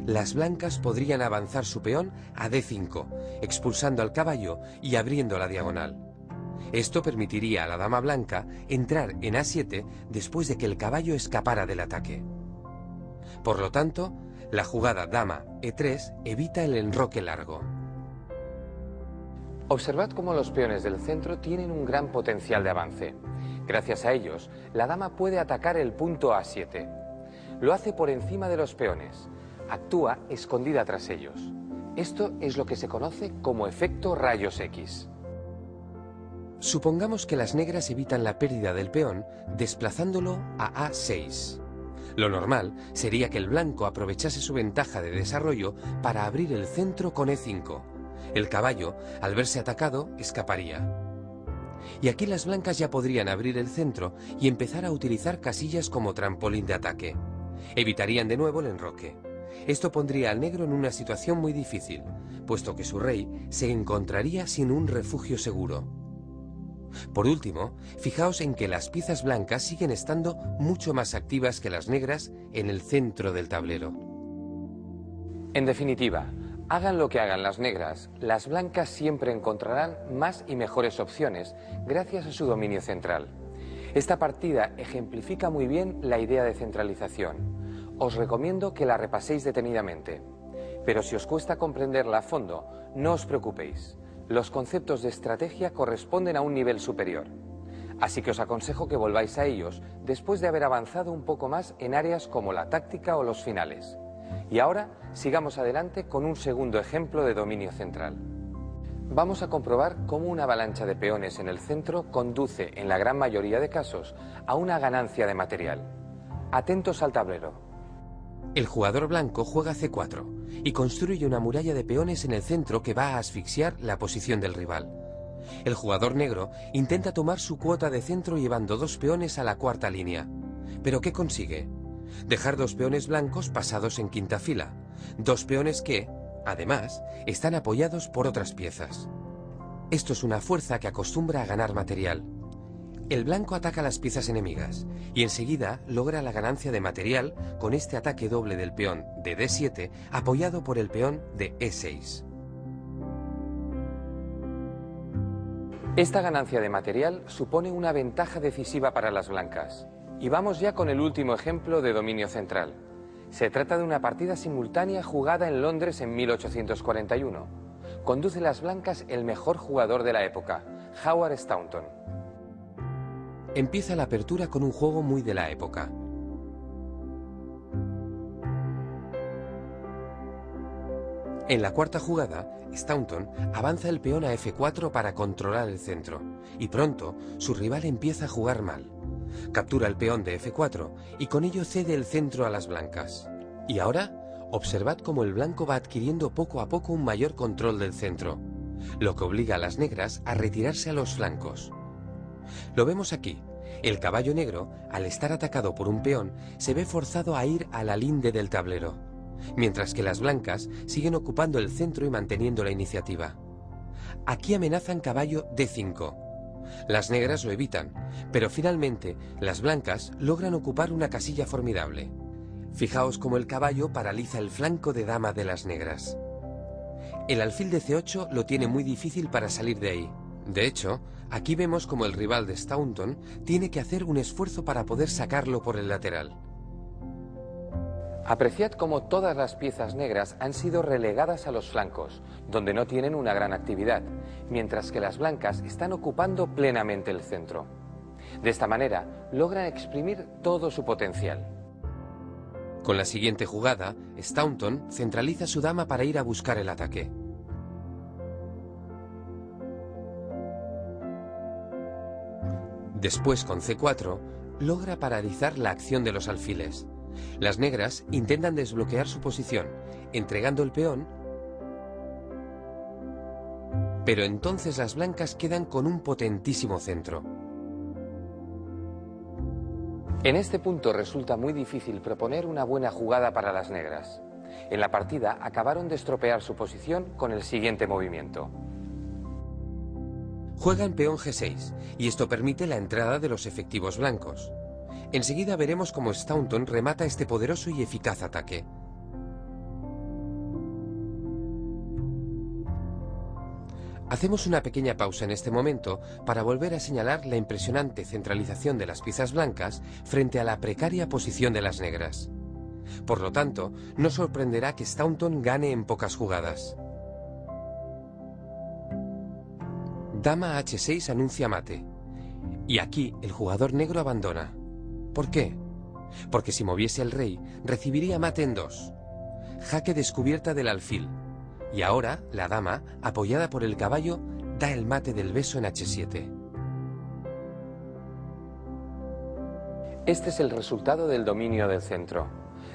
las blancas podrían avanzar su peón a D5, expulsando al caballo y abriendo la diagonal. Esto permitiría a la dama blanca entrar en A7 después de que el caballo escapara del ataque. Por lo tanto, la jugada dama E3 evita el enroque largo. Observad cómo los peones del centro tienen un gran potencial de avance. Gracias a ellos, la dama puede atacar el punto A7. Lo hace por encima de los peones. Actúa escondida tras ellos. Esto es lo que se conoce como efecto rayos X. Supongamos que las negras evitan la pérdida del peón desplazándolo a A6. Lo normal sería que el blanco aprovechase su ventaja de desarrollo para abrir el centro con E5. El caballo, al verse atacado, escaparía. Y aquí las blancas ya podrían abrir el centro y empezar a utilizar casillas como trampolín de ataque. Evitarían de nuevo el enroque. Esto pondría al negro en una situación muy difícil, puesto que su rey se encontraría sin un refugio seguro. Por último, fijaos en que las piezas blancas siguen estando mucho más activas que las negras en el centro del tablero. En definitiva, hagan lo que hagan las negras, las blancas siempre encontrarán más y mejores opciones gracias a su dominio central. Esta partida ejemplifica muy bien la idea de centralización. Os recomiendo que la repaséis detenidamente. Pero si os cuesta comprenderla a fondo, no os preocupéis. Los conceptos de estrategia corresponden a un nivel superior. Así que os aconsejo que volváis a ellos después de haber avanzado un poco más en áreas como la táctica o los finales. Y ahora sigamos adelante con un segundo ejemplo de dominio central. Vamos a comprobar cómo una avalancha de peones en el centro conduce, en la gran mayoría de casos, a una ganancia de material. Atentos al tablero. El jugador blanco juega C4 y construye una muralla de peones en el centro que va a asfixiar la posición del rival. El jugador negro intenta tomar su cuota de centro llevando 2 peones a la cuarta línea. ¿Pero qué consigue? Dejar 2 peones blancos pasados en quinta fila. 2 peones que, además, están apoyados por otras piezas. Esto es una fuerza que acostumbra a ganar material. El blanco ataca las piezas enemigas y enseguida logra la ganancia de material con este ataque doble del peón de D7 apoyado por el peón de E6. Esta ganancia de material supone una ventaja decisiva para las blancas. Y vamos ya con el último ejemplo de dominio central. Se trata de una partida simultánea jugada en Londres en 1841. Conduce las blancas el mejor jugador de la época, Howard Staunton. Empieza la apertura con un juego muy de la época. En la cuarta jugada, Staunton avanza el peón a F4 para controlar el centro, y pronto su rival empieza a jugar mal. Captura el peón de F4 y con ello cede el centro a las blancas. Y ahora, observad cómo el blanco va adquiriendo poco a poco un mayor control del centro, lo que obliga a las negras a retirarse a los flancos. Lo vemos aquí. El caballo negro, al estar atacado por un peón, se ve forzado a ir a la linde del tablero, mientras que las blancas siguen ocupando el centro y manteniendo la iniciativa. Aquí amenazan caballo D5. Las negras lo evitan, pero finalmente las blancas logran ocupar una casilla formidable. Fijaos cómo el caballo paraliza el flanco de dama de las negras. El alfil de C8 lo tiene muy difícil para salir de ahí. De hecho, aquí vemos como el rival de Staunton tiene que hacer un esfuerzo para poder sacarlo por el lateral. Apreciad cómo todas las piezas negras han sido relegadas a los flancos, donde no tienen una gran actividad, mientras que las blancas están ocupando plenamente el centro. De esta manera, logran exprimir todo su potencial. Con la siguiente jugada, Staunton centraliza su dama para ir a buscar el ataque. Después, con C4, logra paralizar la acción de los alfiles. Las negras intentan desbloquear su posición, entregando el peón, pero entonces las blancas quedan con un potentísimo centro. En este punto resulta muy difícil proponer una buena jugada para las negras. En la partida acabaron de estropear su posición con el siguiente movimiento. Juegan peón G6, y esto permite la entrada de los efectivos blancos. Enseguida veremos cómo Staunton remata este poderoso y eficaz ataque. Hacemos una pequeña pausa en este momento para volver a señalar la impresionante centralización de las piezas blancas frente a la precaria posición de las negras. Por lo tanto, no sorprenderá que Staunton gane en pocas jugadas. Dama H6 anuncia mate. Y aquí el jugador negro abandona. ¿Por qué? Porque si moviese el rey, recibiría mate en 2. Jaque descubierta del alfil. Y ahora, la dama, apoyada por el caballo, da el mate del beso en H7. Este es el resultado del dominio del centro.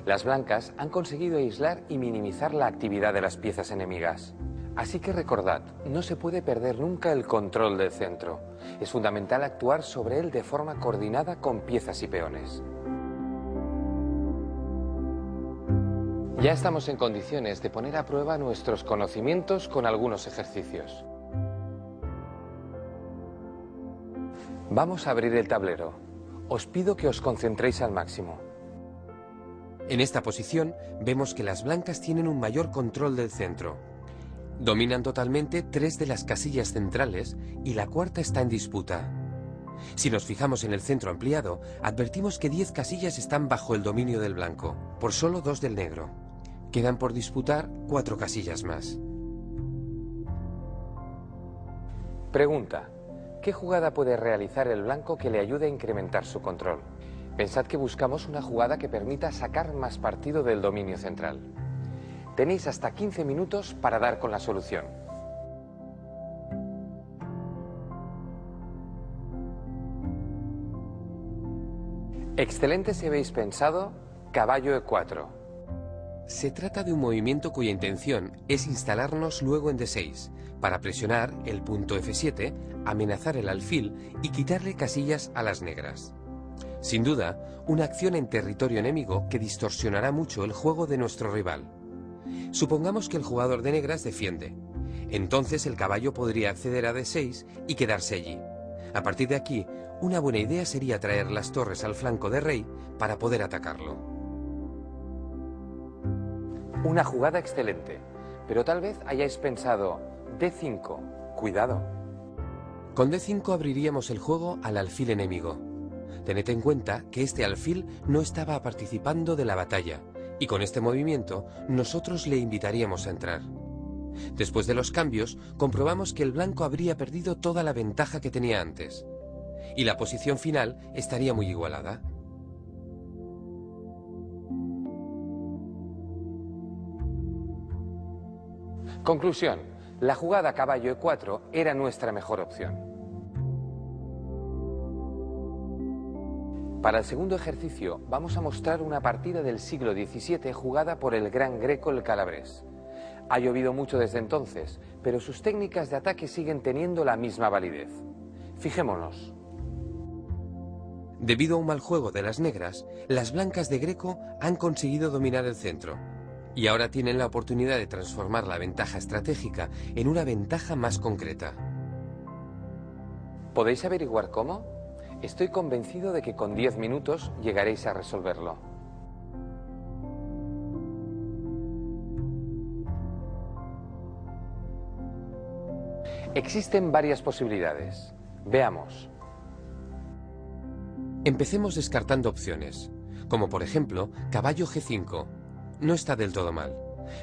Las blancas han conseguido aislar y minimizar la actividad de las piezas enemigas. Así que recordad, no se puede perder nunca el control del centro. Es fundamental actuar sobre él de forma coordinada con piezas y peones. Ya estamos en condiciones de poner a prueba nuestros conocimientos con algunos ejercicios. Vamos a abrir el tablero. Os pido que os concentréis al máximo. En esta posición vemos que las blancas tienen un mayor control del centro. Dominan totalmente 3 de las casillas centrales y la cuarta está en disputa. Si nos fijamos en el centro ampliado, advertimos que 10 casillas están bajo el dominio del blanco, por solo 2 del negro. Quedan por disputar 4 casillas más. Pregunta: ¿qué jugada puede realizar el blanco que le ayude a incrementar su control? Pensad que buscamos una jugada que permita sacar más partido del dominio central. Tenéis hasta 15 minutos para dar con la solución. Excelente si habéis pensado caballo E4. Se trata de un movimiento cuya intención es instalarnos luego en D6, para presionar el punto F7, amenazar el alfil y quitarle casillas a las negras. Sin duda, una acción en territorio enemigo que distorsionará mucho el juego de nuestro rival. Supongamos que el jugador de negras defiende. Entonces el caballo podría acceder a D6 y quedarse allí. A partir de aquí, una buena idea sería traer las torres al flanco de rey para poder atacarlo. Una jugada excelente, pero tal vez hayáis pensado D5, cuidado. Con D5 abriríamos el juego al alfil enemigo. Tened en cuenta que este alfil no estaba participando de la batalla, y con este movimiento nosotros le invitaríamos a entrar. Después de los cambios, comprobamos que el blanco habría perdido toda la ventaja que tenía antes, y la posición final estaría muy igualada. Conclusión: la jugada caballo E4 era nuestra mejor opción. Para el segundo ejercicio vamos a mostrar una partida del siglo XVII jugada por el gran Greco el Calabrés. Ha llovido mucho desde entonces, pero sus técnicas de ataque siguen teniendo la misma validez. Fijémonos. Debido a un mal juego de las negras, las blancas de Greco han conseguido dominar el centro, y ahora tienen la oportunidad de transformar la ventaja estratégica en una ventaja más concreta. ¿Podéis averiguar cómo? Estoy convencido de que con 10 minutos llegaréis a resolverlo. Existen varias posibilidades. Veamos. Empecemos descartando opciones, como por ejemplo caballo G5. No está del todo mal,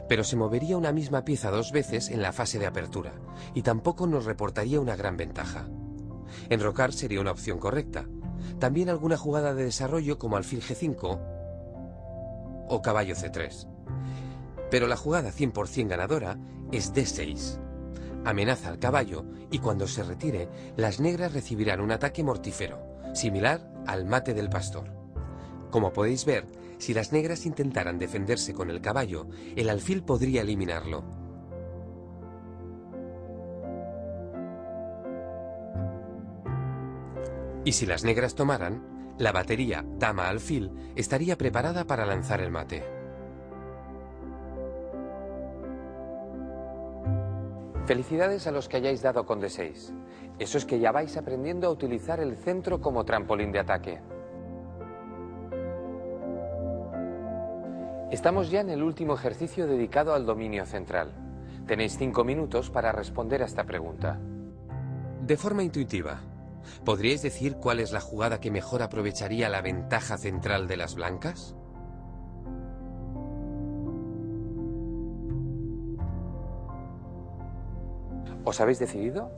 pero se movería una misma pieza 2 veces en la fase de apertura, y tampoco nos reportaría una gran ventaja. Enrocar sería una opción correcta. También alguna jugada de desarrollo como alfil G5 o caballo C3. Pero la jugada 100% ganadora es D6. Amenaza al caballo y cuando se retire, las negras recibirán un ataque mortífero, similar al mate del pastor. Como podéis ver, si las negras intentaran defenderse con el caballo, el alfil podría eliminarlo. Y si las negras tomaran, la batería dama-alfil estaría preparada para lanzar el mate. Felicidades a los que hayáis dado con D6. Eso es que ya vais aprendiendo a utilizar el centro como trampolín de ataque. Estamos ya en el último ejercicio dedicado al dominio central. Tenéis 5 minutos para responder a esta pregunta. De forma intuitiva, ¿podríais decir cuál es la jugada que mejor aprovecharía la ventaja central de las blancas? ¿Os habéis decidido?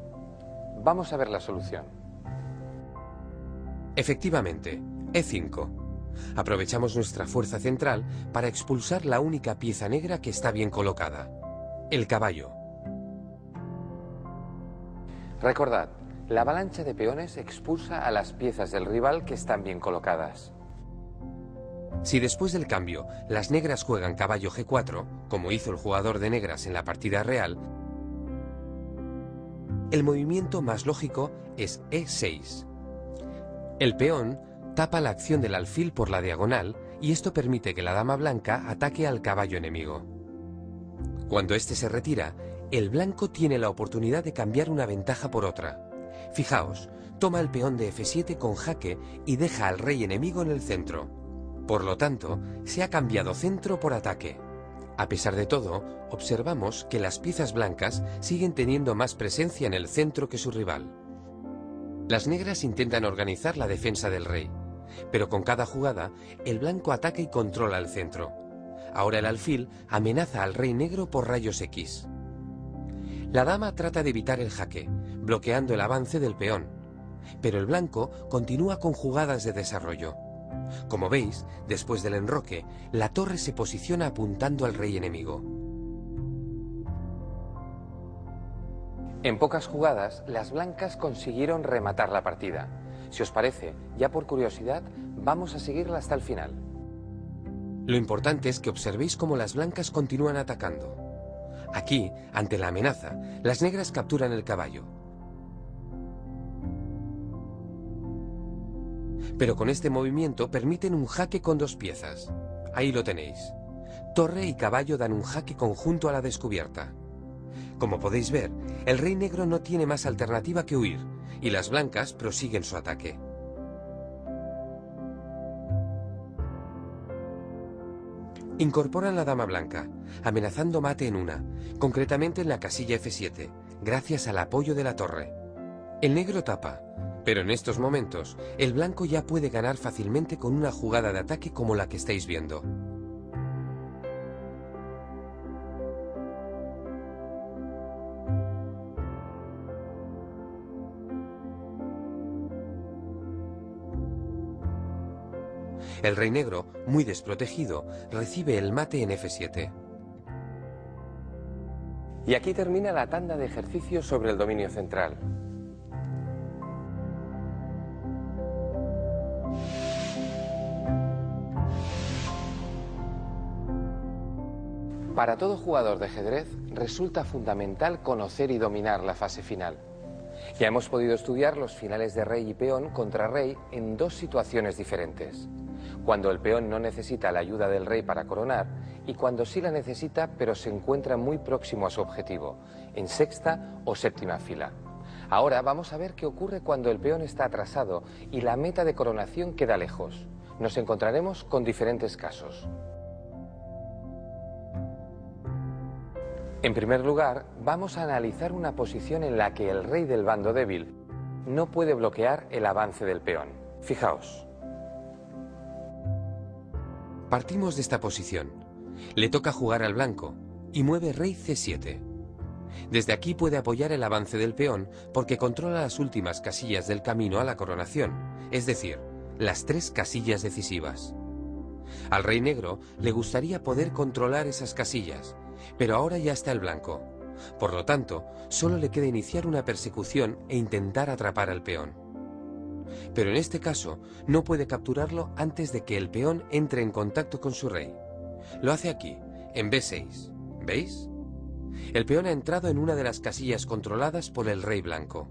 Vamos a ver la solución. Efectivamente, E5. Aprovechamos nuestra fuerza central para expulsar la única pieza negra que está bien colocada, el caballo. Recordad, la avalancha de peones expulsa a las piezas del rival que están bien colocadas. Si después del cambio las negras juegan caballo G4, como hizo el jugador de negras en la partida real, el movimiento más lógico es E6. El peón tapa la acción del alfil por la diagonal y esto permite que la dama blanca ataque al caballo enemigo. Cuando este se retira, el blanco tiene la oportunidad de cambiar una ventaja por otra. Fijaos, toma el peón de F7 con jaque y deja al rey enemigo en el centro. Por lo tanto, se ha cambiado centro por ataque. A pesar de todo, observamos que las piezas blancas siguen teniendo más presencia en el centro que su rival. Las negras intentan organizar la defensa del rey, pero con cada jugada, el blanco ataca y controla el centro. Ahora el alfil amenaza al rey negro por rayos X. La dama trata de evitar el jaque, bloqueando el avance del peón, pero el blanco continúa con jugadas de desarrollo. Como veis, después del enroque, la torre se posiciona apuntando al rey enemigo. En pocas jugadas, las blancas consiguieron rematar la partida. Si os parece, ya por curiosidad, vamos a seguirla hasta el final. Lo importante es que observéis cómo las blancas continúan atacando. Aquí, ante la amenaza, las negras capturan el caballo. Pero con este movimiento permiten un jaque con dos piezas. Ahí lo tenéis. Torre y caballo dan un jaque conjunto a la descubierta. Como podéis ver, el rey negro no tiene más alternativa que huir, y las blancas prosiguen su ataque. Incorporan la dama blanca, amenazando mate en una, concretamente en la casilla F7, gracias al apoyo de la torre. El negro tapa, pero en estos momentos, el blanco ya puede ganar fácilmente con una jugada de ataque como la que estáis viendo. El rey negro, muy desprotegido, recibe el mate en F7. Y aquí termina la tanda de ejercicios sobre el dominio central. Para todo jugador de ajedrez resulta fundamental conocer y dominar la fase final. Ya hemos podido estudiar los finales de rey y peón contra rey en dos situaciones diferentes. Cuando el peón no necesita la ayuda del rey para coronar y cuando sí la necesita pero se encuentra muy próximo a su objetivo, en sexta o séptima fila. Ahora vamos a ver qué ocurre cuando el peón está atrasado y la meta de coronación queda lejos. Nos encontraremos con diferentes casos. En primer lugar, vamos a analizar una posición en la que el rey del bando débil no puede bloquear el avance del peón. Fijaos. Partimos de esta posición. Le toca jugar al blanco y mueve rey C7. Desde aquí puede apoyar el avance del peón porque controla las últimas casillas del camino a la coronación, es decir, las tres casillas decisivas. Al rey negro le gustaría poder controlar esas casillas, pero ahora ya está el blanco. Por lo tanto, solo le queda iniciar una persecución e intentar atrapar al peón. Pero en este caso, no puede capturarlo antes de que el peón entre en contacto con su rey. Lo hace aquí, en B6. ¿Veis? El peón ha entrado en una de las casillas controladas por el rey blanco.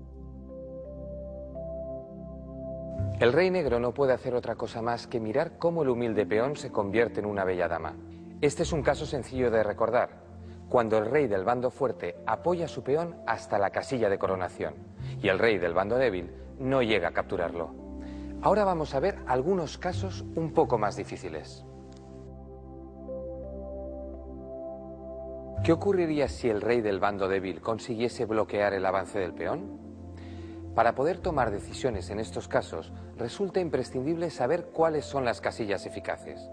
El rey negro no puede hacer otra cosa más que mirar cómo el humilde peón se convierte en una bella dama. Este es un caso sencillo de recordar, cuando el rey del bando fuerte apoya a su peón hasta la casilla de coronación y el rey del bando débil no llega a capturarlo. Ahora vamos a ver algunos casos un poco más difíciles. ¿Qué ocurriría si el rey del bando débil consiguiese bloquear el avance del peón? Para poder tomar decisiones en estos casos, resulta imprescindible saber cuáles son las casillas eficaces.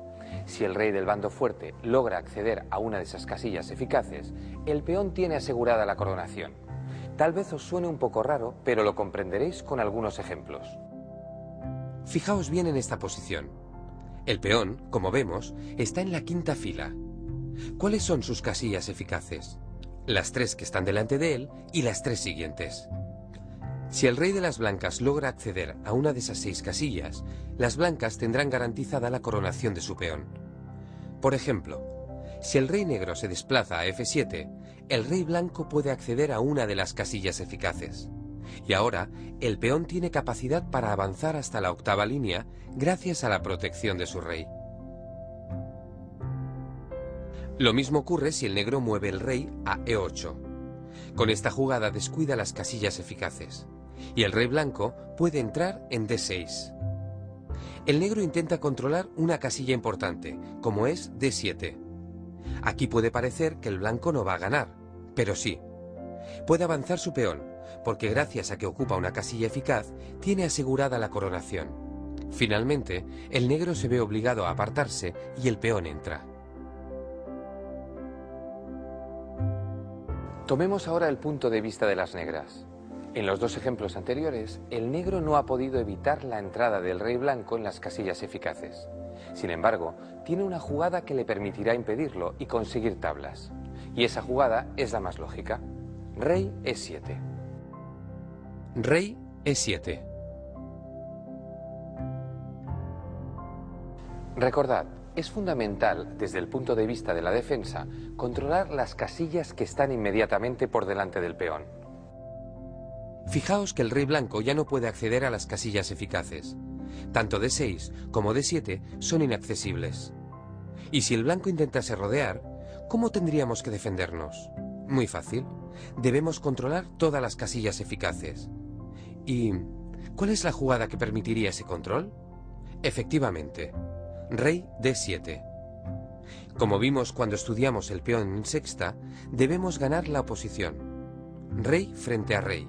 Si el rey del bando fuerte logra acceder a una de esas casillas eficaces, el peón tiene asegurada la coronación. Tal vez os suene un poco raro, pero lo comprenderéis con algunos ejemplos. Fijaos bien en esta posición. El peón, como vemos, está en la quinta fila. ¿Cuáles son sus casillas eficaces? Las 3 que están delante de él y las 3 siguientes. Si el rey de las blancas logra acceder a una de esas 6 casillas, las blancas tendrán garantizada la coronación de su peón. Por ejemplo, si el rey negro se desplaza a F7, el rey blanco puede acceder a una de las casillas eficaces. Y ahora, el peón tiene capacidad para avanzar hasta la octava línea gracias a la protección de su rey. Lo mismo ocurre si el negro mueve el rey a E8. Con esta jugada descuida las casillas eficaces, y el rey blanco puede entrar en D6. El negro intenta controlar una casilla importante, como es D7. Aquí puede parecer que el blanco no va a ganar, pero sí. Puede avanzar su peón, porque gracias a que ocupa una casilla eficaz, tiene asegurada la coronación. Finalmente, el negro se ve obligado a apartarse y el peón entra. Tomemos ahora el punto de vista de las negras. En los 2 ejemplos anteriores, el negro no ha podido evitar la entrada del rey blanco en las casillas eficaces. Sin embargo, tiene una jugada que le permitirá impedirlo y conseguir tablas. Y esa jugada es la más lógica. Rey E7. Rey E7. Recordad, es fundamental, desde el punto de vista de la defensa, controlar las casillas que están inmediatamente por delante del peón. Fijaos que el rey blanco ya no puede acceder a las casillas eficaces. Tanto D6 como D7 son inaccesibles. Y si el blanco intentase rodear, ¿cómo tendríamos que defendernos? Muy fácil. Debemos controlar todas las casillas eficaces. ¿Y cuál es la jugada que permitiría ese control? Efectivamente, rey D7. Como vimos cuando estudiamos el peón en sexta, debemos ganar la oposición. Rey frente a rey.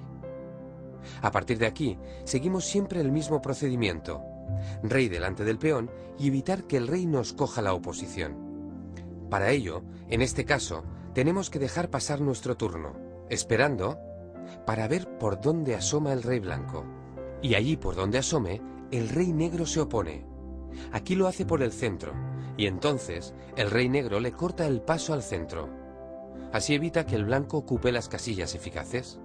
A partir de aquí, seguimos siempre el mismo procedimiento. Rey delante del peón y evitar que el rey nos coja la oposición. Para ello, en este caso, tenemos que dejar pasar nuestro turno, esperando para ver por dónde asoma el rey blanco. Y allí por donde asome, el rey negro se opone. Aquí lo hace por el centro, y entonces el rey negro le corta el paso al centro. Así evita que el blanco ocupe las casillas eficaces.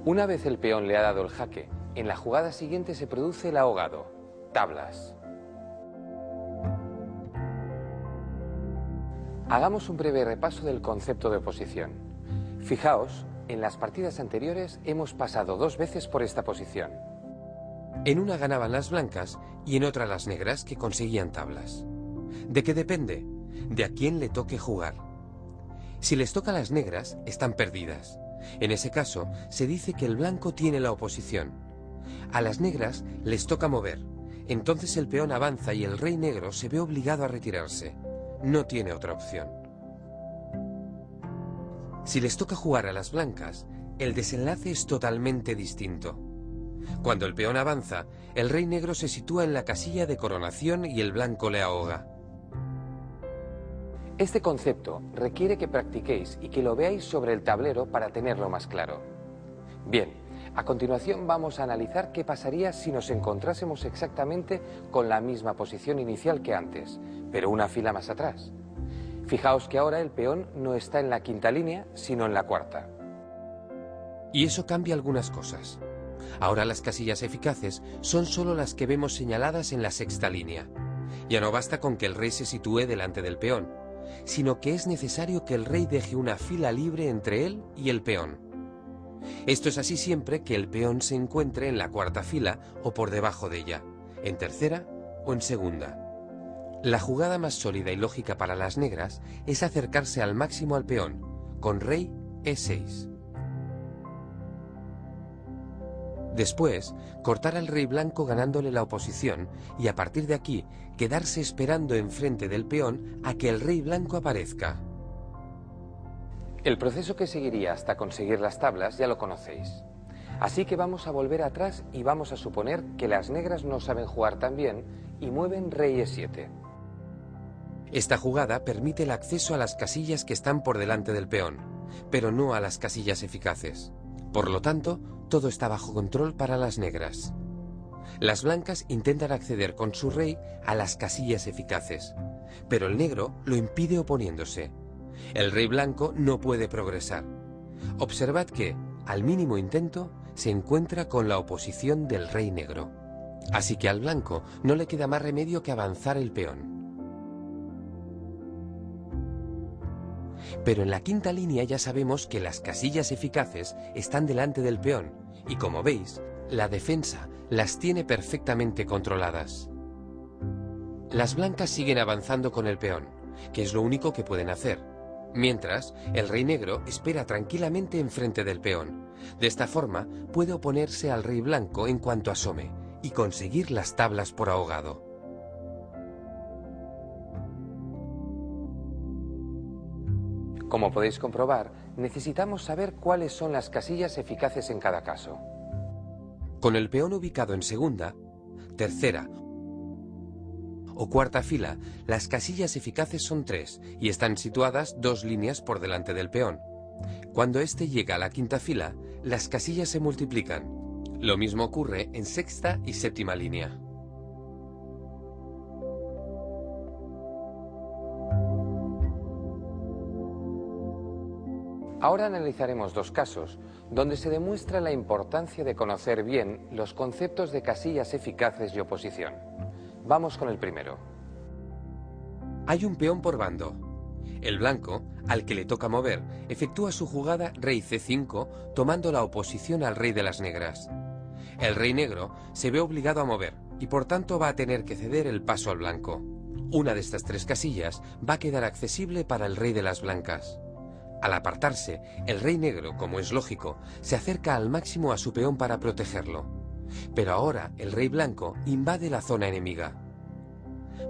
Una vez el peón le ha dado el jaque, en la jugada siguiente se produce el ahogado, tablas. Hagamos un breve repaso del concepto de oposición. Fijaos, en las partidas anteriores hemos pasado 2 veces por esta posición. En una ganaban las blancas y en otra las negras, que conseguían tablas. ¿De qué depende? De a quién le toque jugar. Si les toca a las negras, están perdidas. En ese caso, se dice que el blanco tiene la oposición. A las negras les toca mover. Entonces el peón avanza y el rey negro se ve obligado a retirarse. No tiene otra opción. Si les toca jugar a las blancas, el desenlace es totalmente distinto. Cuando el peón avanza, el rey negro se sitúa en la casilla de coronación y el blanco le ahoga. Este concepto requiere que practiquéis y que lo veáis sobre el tablero para tenerlo más claro. Bien, a continuación vamos a analizar qué pasaría si nos encontrásemos exactamente con la misma posición inicial que antes, pero una fila más atrás. Fijaos que ahora el peón no está en la quinta línea, sino en la cuarta. Y eso cambia algunas cosas. Ahora las casillas eficaces son solo las que vemos señaladas en la sexta línea. Ya no basta con que el rey se sitúe delante del peón, sino que es necesario que el rey deje una fila libre entre él y el peón. Esto es así siempre que el peón se encuentre en la cuarta fila o por debajo de ella, en tercera o en segunda. La jugada más sólida y lógica para las negras es acercarse al máximo al peón, con rey E6. Después, cortar al rey blanco ganándole la oposición y a partir de aquí quedarse esperando enfrente del peón a que el rey blanco aparezca. El proceso que seguiría hasta conseguir las tablas ya lo conocéis. Así que vamos a volver atrás y vamos a suponer que las negras no saben jugar tan bien y mueven rey E7. Esta jugada permite el acceso a las casillas que están por delante del peón, pero no a las casillas eficaces. Por lo tanto, todo está bajo control para las negras. Las blancas intentan acceder con su rey a las casillas eficaces, pero el negro lo impide oponiéndose. El rey blanco no puede progresar. Observad que, al mínimo intento, se encuentra con la oposición del rey negro. Así que al blanco no le queda más remedio que avanzar el peón. Pero en la quinta línea ya sabemos que las casillas eficaces están delante del peón y, como veis, la defensa las tiene perfectamente controladas. Las blancas siguen avanzando con el peón, que es lo único que pueden hacer, mientras el rey negro espera tranquilamente enfrente del peón. De esta forma puede oponerse al rey blanco en cuanto asome y conseguir las tablas por ahogado. Como podéis comprobar, necesitamos saber cuáles son las casillas eficaces en cada caso. Con el peón ubicado en segunda, tercera o cuarta fila, las casillas eficaces son 3 y están situadas 2 líneas por delante del peón. Cuando éste llega a la quinta fila, las casillas se multiplican. Lo mismo ocurre en sexta y séptima línea. Ahora analizaremos 2 casos donde se demuestra la importancia de conocer bien los conceptos de casillas eficaces y oposición. Vamos con el primero. Hay un peón por bando. El blanco, al que le toca mover, efectúa su jugada rey c5 tomando la oposición al rey de las negras. El rey negro se ve obligado a mover y por tanto va a tener que ceder el paso al blanco. Una de estas 3 casillas va a quedar accesible para el rey de las blancas. Al apartarse, el rey negro, como es lógico, se acerca al máximo a su peón para protegerlo. Pero ahora el rey blanco invade la zona enemiga.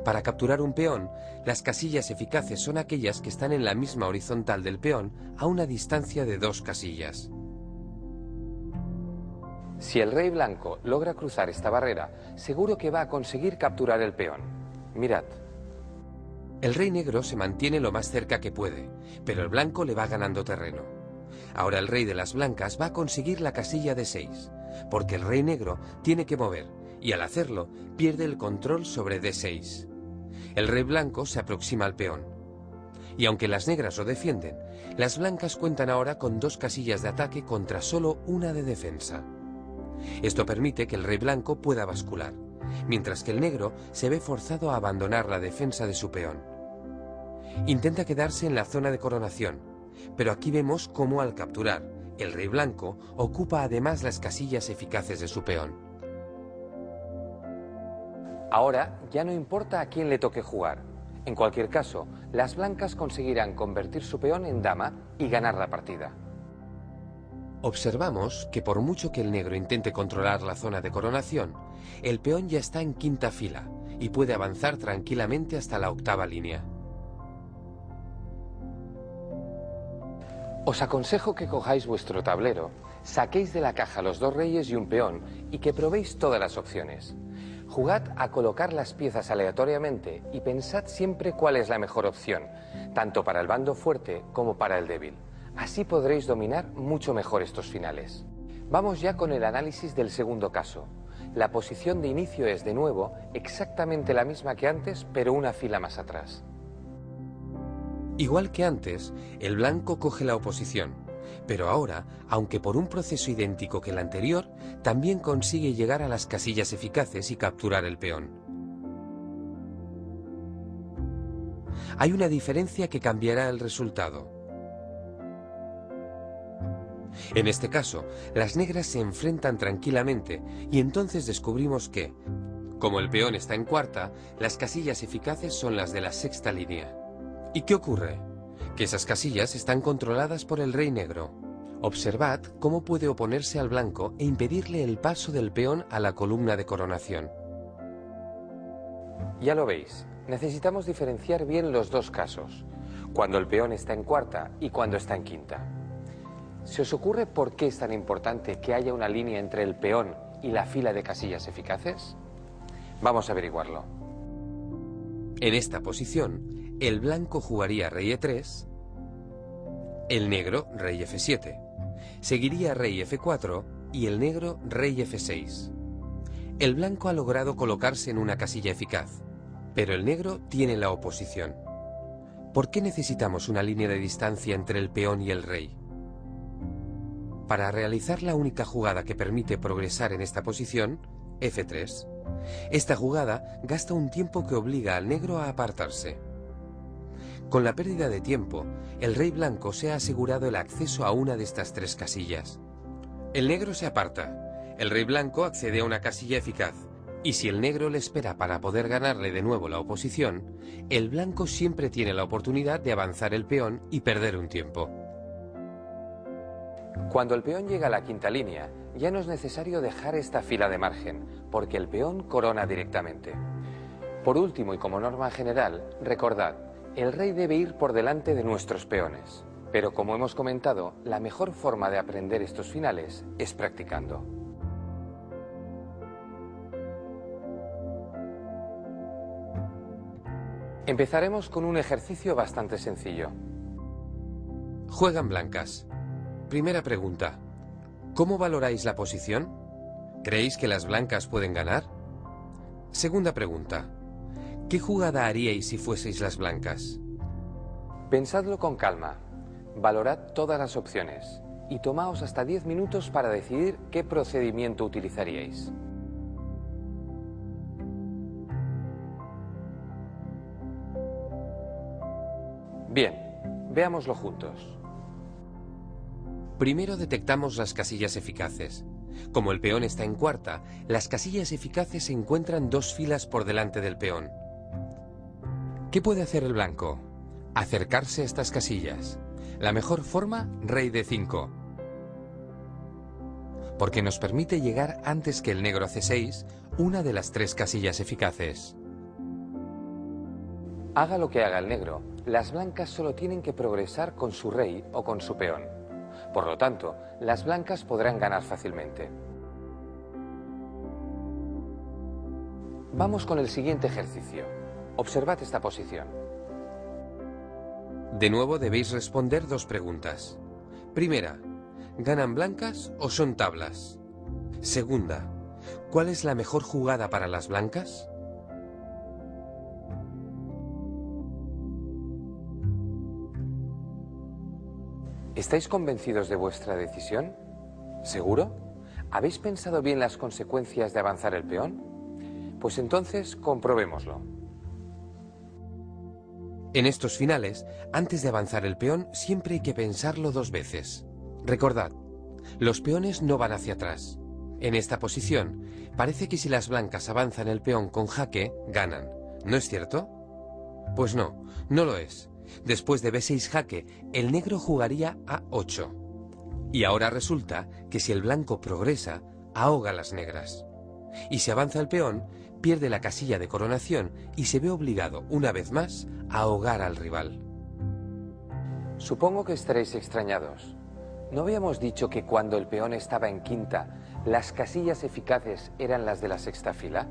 Para capturar un peón, las casillas eficaces son aquellas que están en la misma horizontal del peón a una distancia de 2 casillas. Si el rey blanco logra cruzar esta barrera, seguro que va a conseguir capturar el peón. Mirad. El rey negro se mantiene lo más cerca que puede, pero el blanco le va ganando terreno. Ahora el rey de las blancas va a conseguir la casilla de 6, porque el rey negro tiene que mover, y al hacerlo pierde el control sobre D6. El rey blanco se aproxima al peón. Y aunque las negras lo defienden, las blancas cuentan ahora con 2 casillas de ataque contra solo una de defensa. Esto permite que el rey blanco pueda bascular, mientras que el negro se ve forzado a abandonar la defensa de su peón. Intenta quedarse en la zona de coronación, pero aquí vemos cómo al capturar, el rey blanco ocupa además las casillas eficaces de su peón. Ahora ya no importa a quién le toque jugar. En cualquier caso, las blancas conseguirán convertir su peón en dama y ganar la partida. Observamos que por mucho que el negro intente controlar la zona de coronación, el peón ya está en quinta fila y puede avanzar tranquilamente hasta la octava línea. Os aconsejo que cojáis vuestro tablero, saquéis de la caja los 2 reyes y un peón y que probéis todas las opciones. Jugad a colocar las piezas aleatoriamente y pensad siempre cuál es la mejor opción, tanto para el bando fuerte como para el débil. Así podréis dominar mucho mejor estos finales. Vamos ya con el análisis del segundo caso. La posición de inicio es, de nuevo, exactamente la misma que antes, pero una fila más atrás. Igual que antes, el blanco coge la oposición, pero ahora, aunque por un proceso idéntico que el anterior, también consigue llegar a las casillas eficaces y capturar el peón. Hay una diferencia que cambiará el resultado. En este caso, las negras se enfrentan tranquilamente y entonces descubrimos que, como el peón está en cuarta, las casillas eficaces son las de la sexta línea. ¿Y qué ocurre? Que esas casillas están controladas por el rey negro. Observad cómo puede oponerse al blanco e impedirle el paso del peón a la columna de coronación. Ya lo veis, necesitamos diferenciar bien los 2 casos, cuando el peón está en cuarta y cuando está en quinta. ¿Se os ocurre por qué es tan importante que haya una línea entre el peón y la fila de casillas eficaces? Vamos a averiguarlo. En esta posición, el blanco jugaría rey e3, el negro rey F7. Seguiría rey F4 y el negro rey F6. El blanco ha logrado colocarse en una casilla eficaz, pero el negro tiene la oposición. ¿Por qué necesitamos una línea de distancia entre el peón y el rey? Para realizar la única jugada que permite progresar en esta posición, F3, esta jugada gasta un tiempo que obliga al negro a apartarse. Con la pérdida de tiempo, el rey blanco se ha asegurado el acceso a una de estas tres casillas. El negro se aparta, el rey blanco accede a una casilla eficaz, y si el negro le espera para poder ganarle de nuevo la oposición, el blanco siempre tiene la oportunidad de avanzar el peón y perder un tiempo. Cuando el peón llega a la quinta línea, ya no es necesario dejar esta fila de margen, porque el peón corona directamente. Por último y como norma general, recordad, el rey debe ir por delante de nuestros peones. Pero como hemos comentado, la mejor forma de aprender estos finales es practicando. Empezaremos con un ejercicio bastante sencillo. Juegan blancas. Primera pregunta. ¿Cómo valoráis la posición? ¿Creéis que las blancas pueden ganar? Segunda pregunta. ¿Qué jugada haríais si fueseis las blancas? Pensadlo con calma, valorad todas las opciones y tomaos hasta 10 minutos para decidir qué procedimiento utilizaríais. Bien, veámoslo juntos. Primero detectamos las casillas eficaces. Como el peón está en cuarta, las casillas eficaces se encuentran dos filas por delante del peón. ¿Qué puede hacer el blanco? Acercarse a estas casillas. La mejor forma, rey D5. Porque nos permite llegar antes que el negro C6, una de las tres casillas eficaces. Haga lo que haga el negro, las blancas solo tienen que progresar con su rey o con su peón. Por lo tanto, las blancas podrán ganar fácilmente. Vamos con el siguiente ejercicio. Observad esta posición. De nuevo debéis responder dos preguntas. Primera, ¿ganan blancas o son tablas? Segunda, ¿cuál es la mejor jugada para las blancas? ¿Estáis convencidos de vuestra decisión? ¿Seguro? ¿Habéis pensado bien las consecuencias de avanzar el peón? Pues entonces comprobémoslo. En estos finales, antes de avanzar el peón, siempre hay que pensarlo dos veces. Recordad, los peones no van hacia atrás. En esta posición, parece que si las blancas avanzan el peón con jaque, ganan. ¿No es cierto? Pues no, no lo es. Después de B6 jaque, el negro jugaría A8. Y ahora resulta que si el blanco progresa, ahoga a las negras. Y si avanza el peón, pierde la casilla de coronación y se ve obligado, una vez más, a ahogar al rival. Supongo que estaréis extrañados. ¿No habíamos dicho que cuando el peón estaba en quinta, las casillas eficaces eran las de la sexta fila?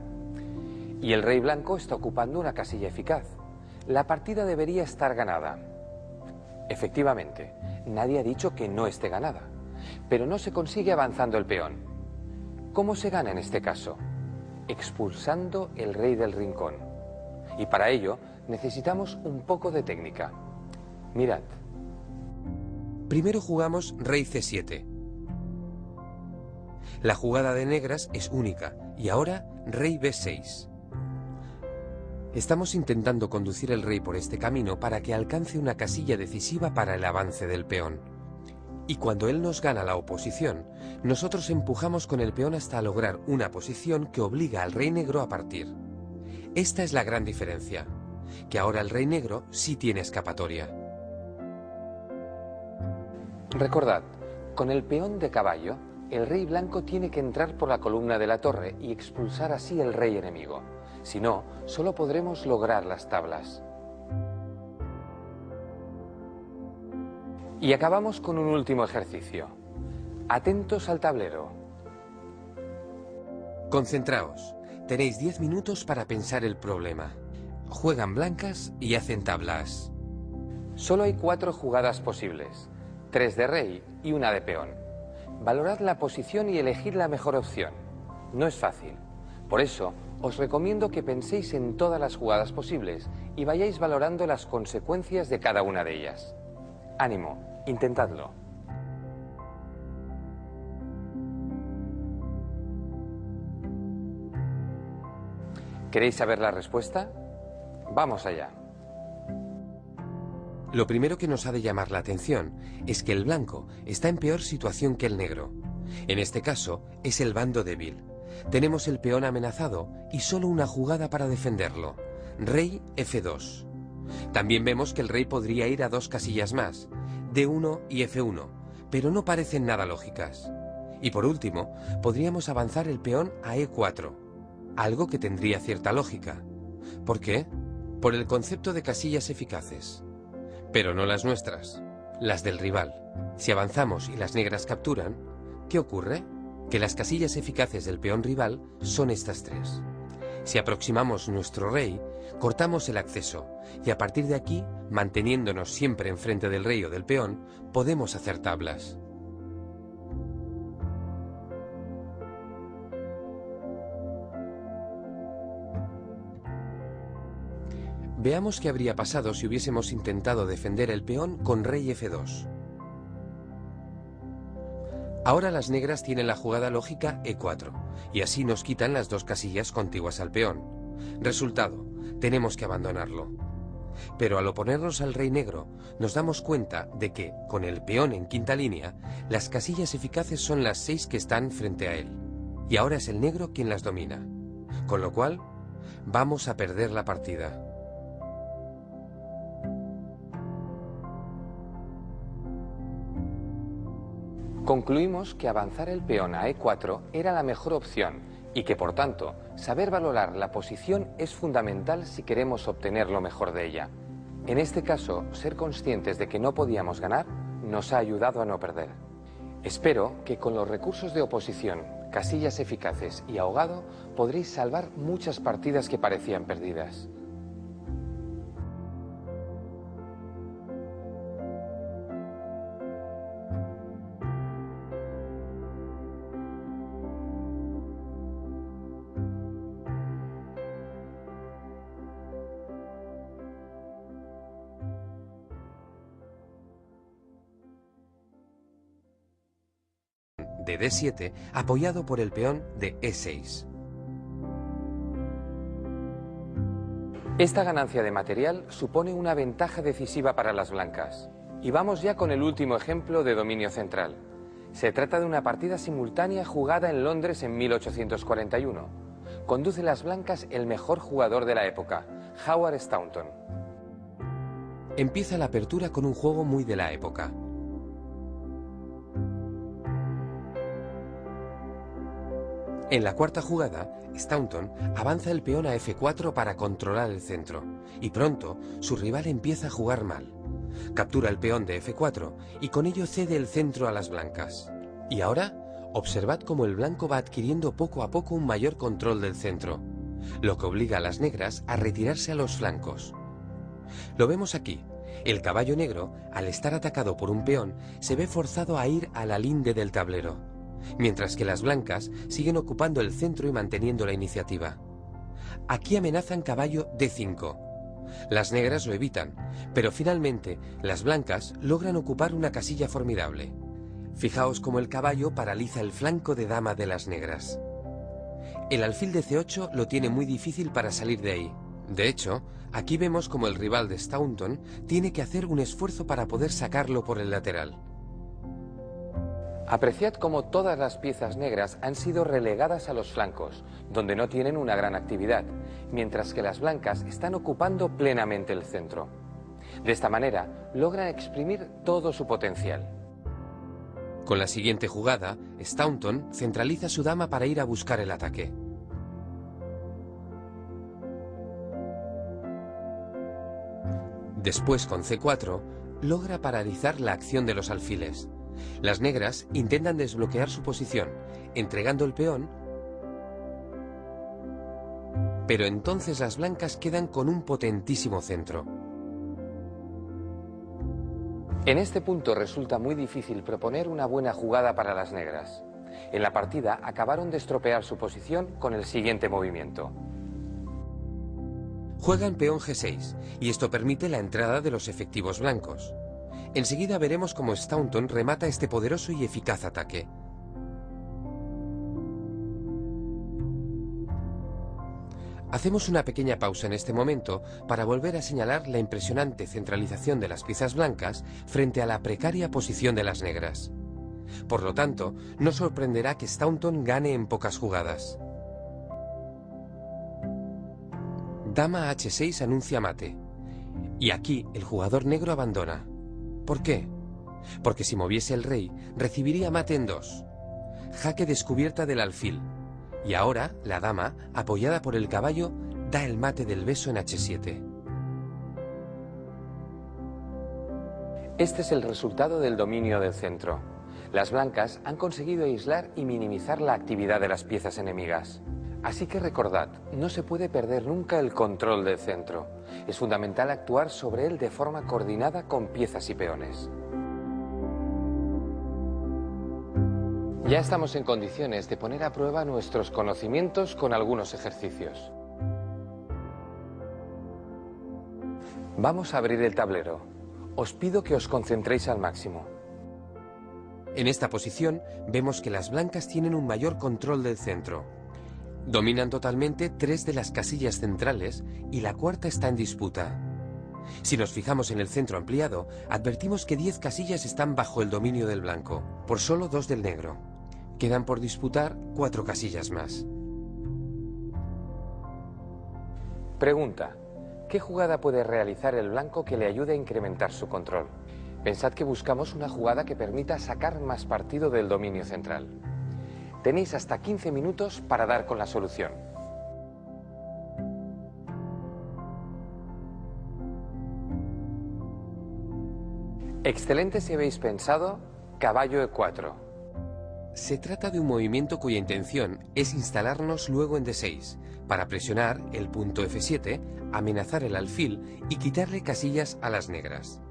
Y el rey blanco está ocupando una casilla eficaz. La partida debería estar ganada. Efectivamente, nadie ha dicho que no esté ganada, pero no se consigue avanzando el peón. ¿Cómo se gana en este caso? Expulsando el rey del rincón. Y para ello necesitamos un poco de técnica. Mirad. Primero jugamos rey C7. La jugada de negras es única y ahora rey B6. Estamos intentando conducir el rey por este camino para que alcance una casilla decisiva para el avance del peón. Y cuando él nos gana la oposición, nosotros empujamos con el peón hasta lograr una posición que obliga al rey negro a partir. Esta es la gran diferencia, que ahora el rey negro sí tiene escapatoria. Recordad, con el peón de caballo, el rey blanco tiene que entrar por la columna de la torre y expulsar así el rey enemigo. Si no, solo podremos lograr las tablas. Y acabamos con un último ejercicio. Atentos al tablero. Concentraos. Tenéis 10 minutos para pensar el problema. Juegan blancas y hacen tablas. Solo hay 4 jugadas posibles. 3 de rey y una de peón. Valorad la posición y elegid la mejor opción. No es fácil. Por eso, os recomiendo que penséis en todas las jugadas posibles y vayáis valorando las consecuencias de cada una de ellas. Ánimo, intentadlo. ¿Queréis saber la respuesta? Vamos allá. Lo primero que nos ha de llamar la atención es que el blanco está en peor situación que el negro. En este caso, es el bando débil. Tenemos el peón amenazado y solo una jugada para defenderlo. Rey F2. También vemos que el rey podría ir a 2 casillas más, D1 y F1, pero no parecen nada lógicas. Y por último, podríamos avanzar el peón a E4, algo que tendría cierta lógica. ¿Por qué? Por el concepto de casillas eficaces. Pero no las nuestras, las del rival. Si avanzamos y las negras capturan, ¿qué ocurre? Que las casillas eficaces del peón rival son estas 3. Si aproximamos nuestro rey, cortamos el acceso, y a partir de aquí, manteniéndonos siempre enfrente del rey o del peón, podemos hacer tablas. Veamos qué habría pasado si hubiésemos intentado defender el peón con rey F2. Ahora las negras tienen la jugada lógica E4, y así nos quitan las 2 casillas contiguas al peón. Resultado, tenemos que abandonarlo. Pero al oponernos al rey negro, nos damos cuenta de que, con el peón en quinta línea, las casillas eficaces son las 6 que están frente a él. Y ahora es el negro quien las domina. Con lo cual, vamos a perder la partida. Concluimos que avanzar el peón a E4 era la mejor opción y que, por tanto, saber valorar la posición es fundamental si queremos obtener lo mejor de ella. En este caso, ser conscientes de que no podíamos ganar nos ha ayudado a no perder. Espero que con los recursos de oposición, casillas eficaces y ahogado podréis salvar muchas partidas que parecían perdidas. De D7, apoyado por el peón de E6. Esta ganancia de material supone una ventaja decisiva para las blancas. Y vamos ya con el último ejemplo de dominio central. Se trata de una partida simultánea jugada en Londres en 1841. Conduce las blancas el mejor jugador de la época, Howard Staunton. Empieza la apertura con un juego muy de la época. En la cuarta jugada, Staunton avanza el peón a F4 para controlar el centro, y pronto su rival empieza a jugar mal. Captura el peón de F4 y con ello cede el centro a las blancas. Y ahora, observad cómo el blanco va adquiriendo poco a poco un mayor control del centro, lo que obliga a las negras a retirarse a los flancos. Lo vemos aquí. El caballo negro, al estar atacado por un peón, se ve forzado a ir a la linde del tablero, mientras que las blancas siguen ocupando el centro y manteniendo la iniciativa. Aquí amenazan caballo D5. Las negras lo evitan, pero finalmente las blancas logran ocupar una casilla formidable. Fijaos cómo el caballo paraliza el flanco de dama de las negras. El alfil de C8 lo tiene muy difícil para salir de ahí. De hecho, aquí vemos como el rival de Staunton tiene que hacer un esfuerzo para poder sacarlo por el lateral. Apreciad cómo todas las piezas negras han sido relegadas a los flancos, donde no tienen una gran actividad, mientras que las blancas están ocupando plenamente el centro. De esta manera, logran exprimir todo su potencial. Con la siguiente jugada, Staunton centraliza su dama para ir a buscar el ataque. Después, con C4, logra paralizar la acción de los alfiles. Las negras intentan desbloquear su posición, entregando el peón, pero entonces las blancas quedan con un potentísimo centro. En este punto resulta muy difícil proponer una buena jugada para las negras. En la partida acabaron de estropear su posición con el siguiente movimiento. Juegan peón G6 y esto permite la entrada de los efectivos blancos. Enseguida veremos cómo Staunton remata este poderoso y eficaz ataque. Hacemos una pequeña pausa en este momento para volver a señalar la impresionante centralización de las piezas blancas frente a la precaria posición de las negras. Por lo tanto, no sorprenderá que Staunton gane en pocas jugadas. Dama H6 anuncia mate. Y aquí el jugador negro abandona. ¿Por qué? Porque si moviese el rey, recibiría mate en 2. Jaque descubierta del alfil. Y ahora, la dama, apoyada por el caballo, da el mate del beso en H7. Este es el resultado del dominio del centro. Las blancas han conseguido aislar y minimizar la actividad de las piezas enemigas. Así que recordad, no se puede perder nunca el control del centro. Es fundamental actuar sobre él de forma coordinada con piezas y peones. Ya estamos en condiciones de poner a prueba nuestros conocimientos con algunos ejercicios. Vamos a abrir el tablero. Os pido que os concentréis al máximo. En esta posición vemos que las blancas tienen un mayor control del centro. Dominan totalmente 3 de las casillas centrales y la cuarta está en disputa. Si nos fijamos en el centro ampliado, advertimos que 10 casillas están bajo el dominio del blanco, por solo 2 del negro. Quedan por disputar 4 casillas más. Pregunta: ¿qué jugada puede realizar el blanco que le ayude a incrementar su control? Pensad que buscamos una jugada que permita sacar más partido del dominio central. Tenéis hasta 15 minutos para dar con la solución. Excelente si habéis pensado caballo E4. Se trata de un movimiento cuya intención es instalarnos luego en D6, para presionar el punto F7, amenazar el alfil y quitarle casillas a las negras.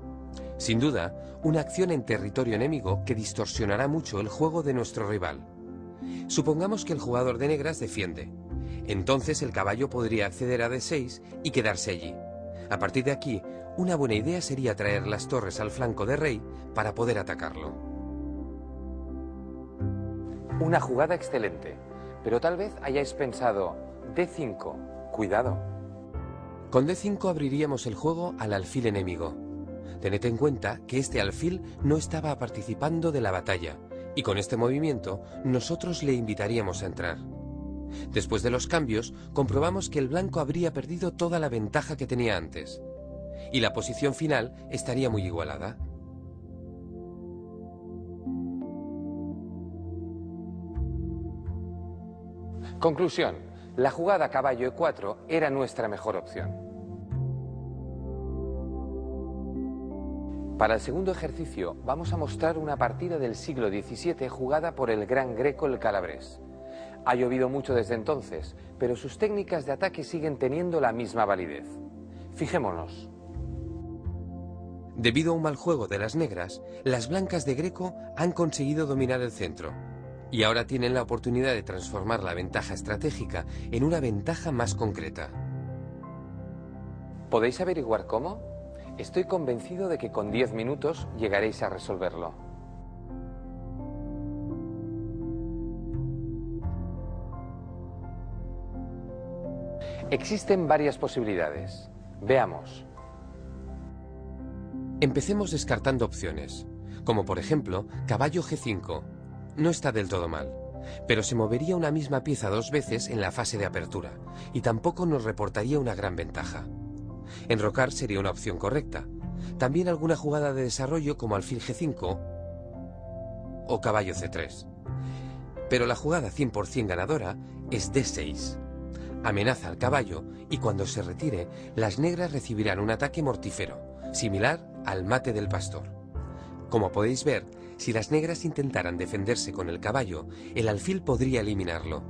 Sin duda, una acción en territorio enemigo que distorsionará mucho el juego de nuestro rival. Supongamos que el jugador de negras defiende. Entonces el caballo podría acceder a D6 y quedarse allí. A partir de aquí, una buena idea sería traer las torres al flanco de rey para poder atacarlo. Una jugada excelente, pero tal vez hayáis pensado D5, cuidado. Con D5 abriríamos el juego al alfil enemigo. Tened en cuenta que este alfil no estaba participando de la batalla, y con este movimiento nosotros le invitaríamos a entrar. Después de los cambios, comprobamos que el blanco habría perdido toda la ventaja que tenía antes, y la posición final estaría muy igualada. Conclusión: la jugada caballo E4 era nuestra mejor opción. Para el segundo ejercicio vamos a mostrar una partida del siglo XVII jugada por el gran greco el Calabrés. Ha llovido mucho desde entonces, pero sus técnicas de ataque siguen teniendo la misma validez. Fijémonos. Debido a un mal juego de las negras, las blancas de Greco han conseguido dominar el centro. Y ahora tienen la oportunidad de transformar la ventaja estratégica en una ventaja más concreta. ¿Podéis averiguar cómo? Estoy convencido de que con 10 minutos llegaréis a resolverlo. Existen varias posibilidades. Veamos. Empecemos descartando opciones, como por ejemplo caballo G5. No está del todo mal, pero se movería una misma pieza 2 veces en la fase de apertura, y tampoco nos reportaría una gran ventaja. Enrocar sería una opción correcta. También alguna jugada de desarrollo como alfil G5 o caballo C3. Pero la jugada 100% ganadora es D6. Amenaza al caballo y cuando se retire, las negras recibirán un ataque mortífero, similar al mate del pastor. Como podéis ver, si las negras intentaran defenderse con el caballo, el alfil podría eliminarlo.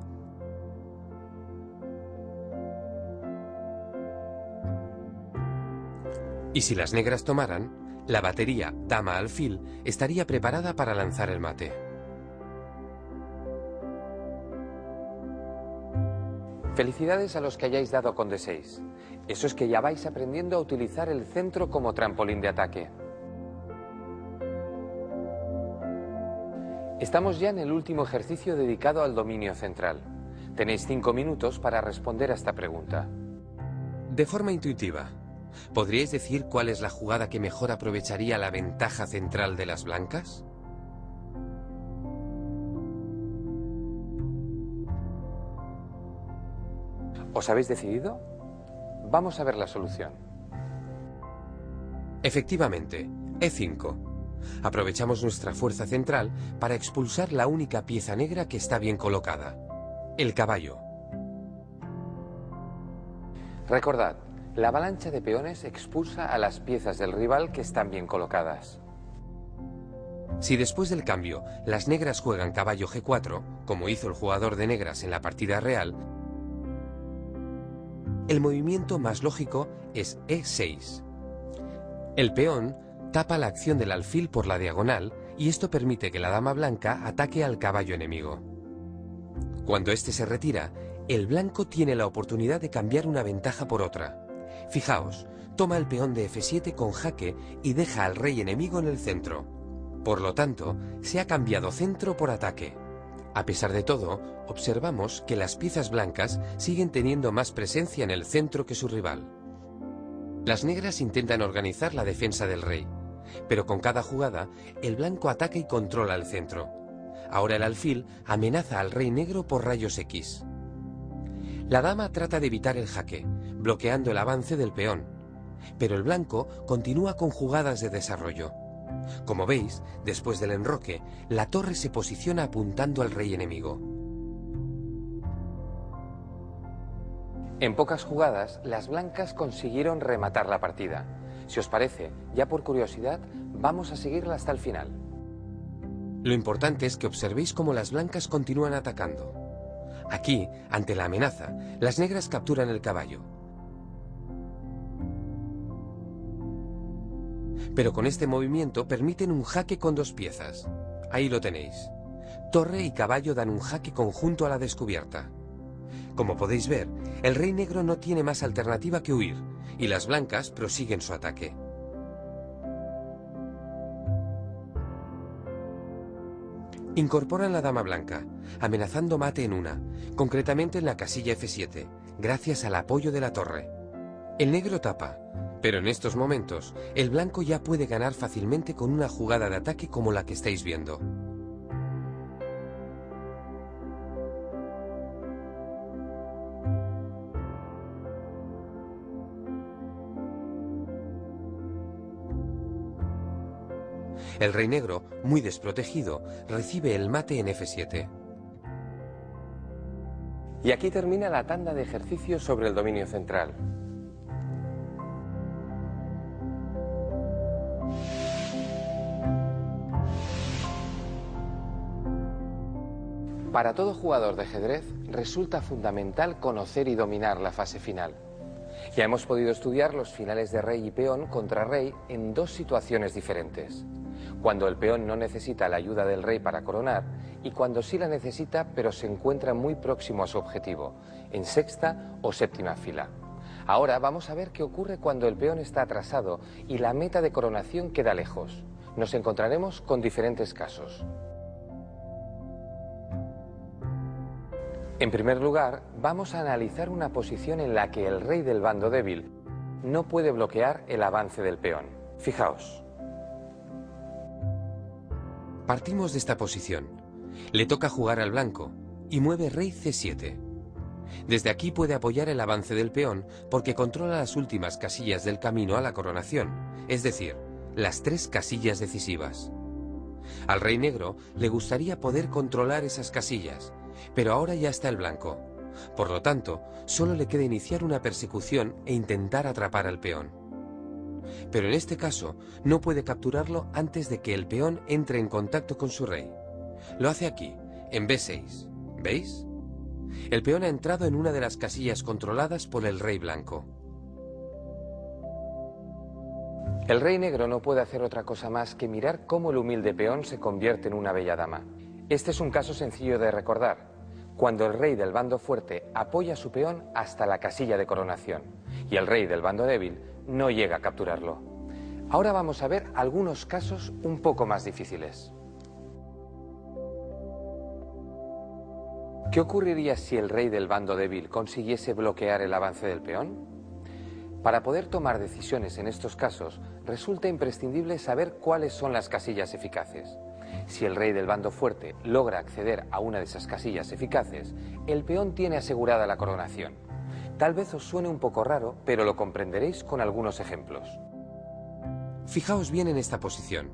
Y si las negras tomaran, La batería dama-alfil estaría preparada para lanzar el mate. Felicidades a los que hayáis dado con D6. Eso es que ya vais aprendiendo a utilizar el centro como trampolín de ataque. Estamos ya en el último ejercicio dedicado al dominio central. Tenéis 5 minutos para responder a esta pregunta. De forma intuitiva, ¿podríais decir cuál es la jugada que mejor aprovecharía la ventaja central de las blancas? ¿Os habéis decidido? Vamos a ver la solución. Efectivamente, E5. Aprovechamos nuestra fuerza central para expulsar la única pieza negra que está bien colocada, el caballo. Recordad, la avalancha de peones expulsa a las piezas del rival que están bien colocadas. Si después del cambio las negras juegan caballo G4, como hizo el jugador de negras en la partida real, el movimiento más lógico es E6. El peón tapa la acción del alfil por la diagonal y esto permite que la dama blanca ataque al caballo enemigo. Cuando este se retira, el blanco tiene la oportunidad de cambiar una ventaja por otra. Fijaos, toma el peón de F7 con jaque y deja al rey enemigo en el centro. Por lo tanto, se ha cambiado centro por ataque. A pesar de todo, observamos que las piezas blancas siguen teniendo más presencia en el centro que su rival. Las negras intentan organizar la defensa del rey, pero con cada jugada, el blanco ataca y controla el centro. Ahora el alfil amenaza al rey negro por rayos X. La dama trata de evitar el jaque, bloqueando el avance del peón, pero el blanco continúa con jugadas de desarrollo. Como veis, después del enroque, la torre se posiciona apuntando al rey enemigo. En pocas jugadas, las blancas consiguieron rematar la partida. Si os parece, ya por curiosidad, vamos a seguirla hasta el final. Lo importante es que observéis cómo las blancas continúan atacando. Aquí, ante la amenaza, las negras capturan el caballo. Pero con este movimiento permiten un jaque con dos piezas. Ahí lo tenéis. Torre y caballo dan un jaque conjunto a la descubierta. Como podéis ver, el rey negro no tiene más alternativa que huir, y las blancas prosiguen su ataque. Incorporan la dama blanca, amenazando mate en una, concretamente en la casilla F7, gracias al apoyo de la torre. El negro tapa, pero en estos momentos, el blanco ya puede ganar fácilmente con una jugada de ataque como la que estáis viendo. El rey negro, muy desprotegido, recibe el mate en F7. Y aquí termina la tanda de ejercicios sobre el dominio central. Para todo jugador de ajedrez resulta fundamental conocer y dominar la fase final. Ya hemos podido estudiar los finales de rey y peón contra rey en dos situaciones diferentes. Cuando el peón no necesita la ayuda del rey para coronar y cuando sí la necesita pero se encuentra muy próximo a su objetivo, en sexta o séptima fila. Ahora vamos a ver qué ocurre cuando el peón está atrasado y la meta de coronación queda lejos. Nos encontraremos con diferentes casos. En primer lugar, vamos a analizar una posición en la que el rey del bando débil no puede bloquear el avance del peón. Fijaos. Partimos de esta posición. Le toca jugar al blanco y mueve rey C7. Desde aquí puede apoyar el avance del peón porque controla las últimas casillas del camino a la coronación, es decir, las tres casillas decisivas. Al rey negro le gustaría poder controlar esas casillas, pero ahora ya está el blanco. Por lo tanto, solo le queda iniciar una persecución e intentar atrapar al peón. Pero en este caso, no puede capturarlo antes de que el peón entre en contacto con su rey. Lo hace aquí, en B6. ¿Veis? El peón ha entrado en una de las casillas controladas por el rey blanco. El rey negro no puede hacer otra cosa más que mirar cómo el humilde peón se convierte en una bella dama. Este es un caso sencillo de recordar, cuando el rey del bando fuerte apoya a su peón hasta la casilla de coronación y el rey del bando débil no llega a capturarlo. Ahora vamos a ver algunos casos un poco más difíciles. ¿Qué ocurriría si el rey del bando débil consiguiese bloquear el avance del peón? Para poder tomar decisiones en estos casos, resulta imprescindible saber cuáles son las casillas eficaces. Si el rey del bando fuerte logra acceder a una de esas casillas eficaces, el peón tiene asegurada la coronación. Tal vez os suene un poco raro, pero lo comprenderéis con algunos ejemplos. Fijaos bien en esta posición.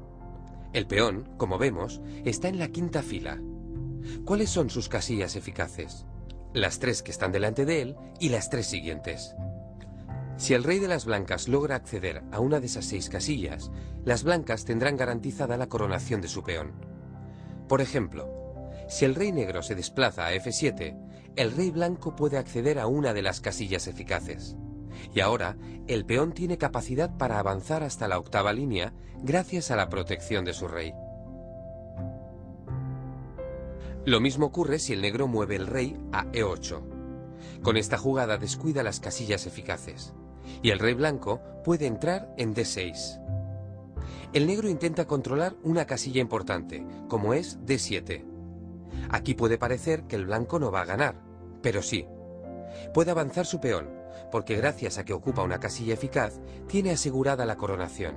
El peón, como vemos, está en la quinta fila. ¿Cuáles son sus casillas eficaces? Las 3 que están delante de él y las 3 siguientes. Si el rey de las blancas logra acceder a una de esas 6 casillas, las blancas tendrán garantizada la coronación de su peón. Por ejemplo, si el rey negro se desplaza a F7, el rey blanco puede acceder a una de las casillas eficaces. Y ahora, el peón tiene capacidad para avanzar hasta la 8ª línea gracias a la protección de su rey. Lo mismo ocurre si el negro mueve el rey a E8. Con esta jugada descuida las casillas eficaces, y el rey blanco puede entrar en D6. El negro intenta controlar una casilla importante, como es D7. Aquí puede parecer que el blanco no va a ganar, pero sí. Puede avanzar su peón, porque gracias a que ocupa una casilla eficaz, tiene asegurada la coronación.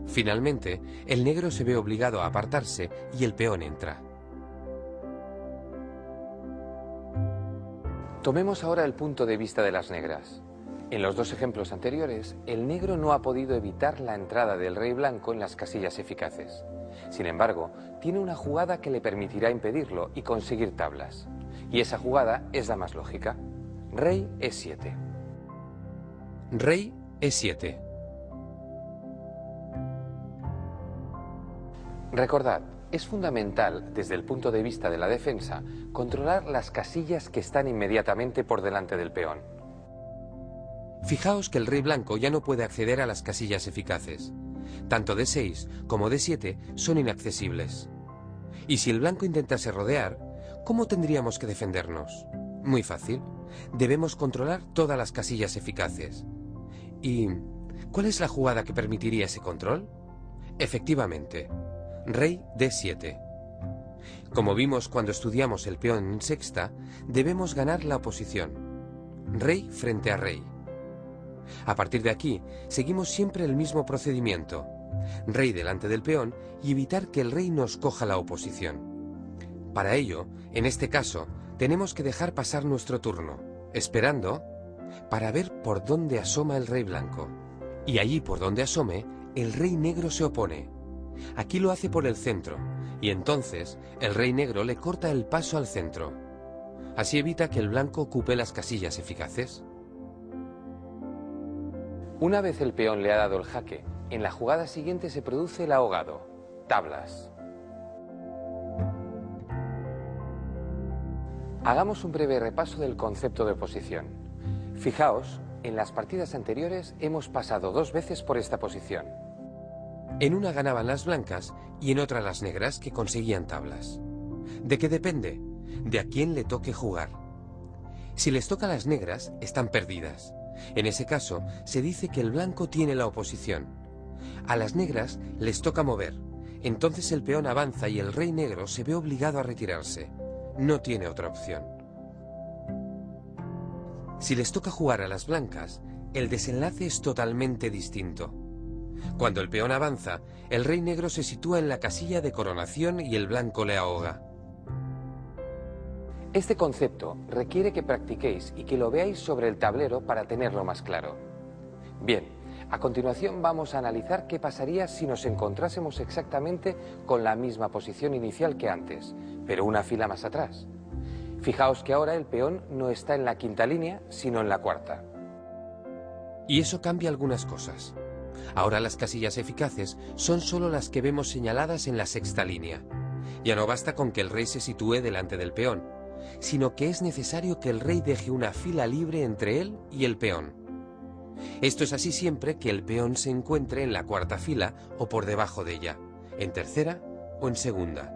Finalmente, el negro se ve obligado a apartarse y el peón entra. Tomemos ahora el punto de vista de las negras. En los 2 ejemplos anteriores, el negro no ha podido evitar la entrada del rey blanco en las casillas eficaces. Sin embargo, tiene una jugada que le permitirá impedirlo y conseguir tablas. Y esa jugada es la más lógica. Rey E7. Rey E7. Recordad, es fundamental, desde el punto de vista de la defensa, controlar las casillas que están inmediatamente por delante del peón. Fijaos que el rey blanco ya no puede acceder a las casillas eficaces. Tanto D6 como D7 son inaccesibles. Y si el blanco intentase rodear, ¿cómo tendríamos que defendernos? Muy fácil. Debemos controlar todas las casillas eficaces. ¿Y cuál es la jugada que permitiría ese control? Efectivamente, Rey D7. Como vimos cuando estudiamos el peón en sexta, debemos ganar la oposición. Rey frente a rey. A partir de aquí, seguimos siempre el mismo procedimiento. Rey delante del peón y evitar que el rey nos coja la oposición. Para ello, en este caso, tenemos que dejar pasar nuestro turno, esperando para ver por dónde asoma el rey blanco. Y allí por donde asome, el rey negro se opone. Aquí lo hace por el centro, y entonces el rey negro le corta el paso al centro. Así evita que el blanco ocupe las casillas eficaces. Una vez el peón le ha dado el jaque, en la jugada siguiente se produce el ahogado, tablas. Hagamos un breve repaso del concepto de oposición. Fijaos, en las partidas anteriores hemos pasado 2 veces por esta posición. En una ganaban las blancas y en otra las negras, que conseguían tablas. ¿De qué depende? De a quién le toque jugar. Si les toca a las negras, están perdidas. En ese caso, se dice que el blanco tiene la oposición. A las negras les toca mover. Entonces el peón avanza y el rey negro se ve obligado a retirarse. No tiene otra opción. Si les toca jugar a las blancas, el desenlace es totalmente distinto. Cuando el peón avanza, el rey negro se sitúa en la casilla de coronación y el blanco le ahoga. Este concepto requiere que practiquéis y que lo veáis sobre el tablero para tenerlo más claro. Bien, a continuación vamos a analizar qué pasaría si nos encontrásemos exactamente con la misma posición inicial que antes, pero una fila más atrás. Fijaos que ahora el peón no está en la 5ª línea, sino en la 4ª. Y eso cambia algunas cosas. Ahora las casillas eficaces son solo las que vemos señaladas en la 6ª línea. Ya no basta con que el rey se sitúe delante del peón, sino que es necesario que el rey deje una fila libre entre él y el peón. Esto es así siempre que el peón se encuentre en la cuarta fila o por debajo de ella, en tercera o en segunda.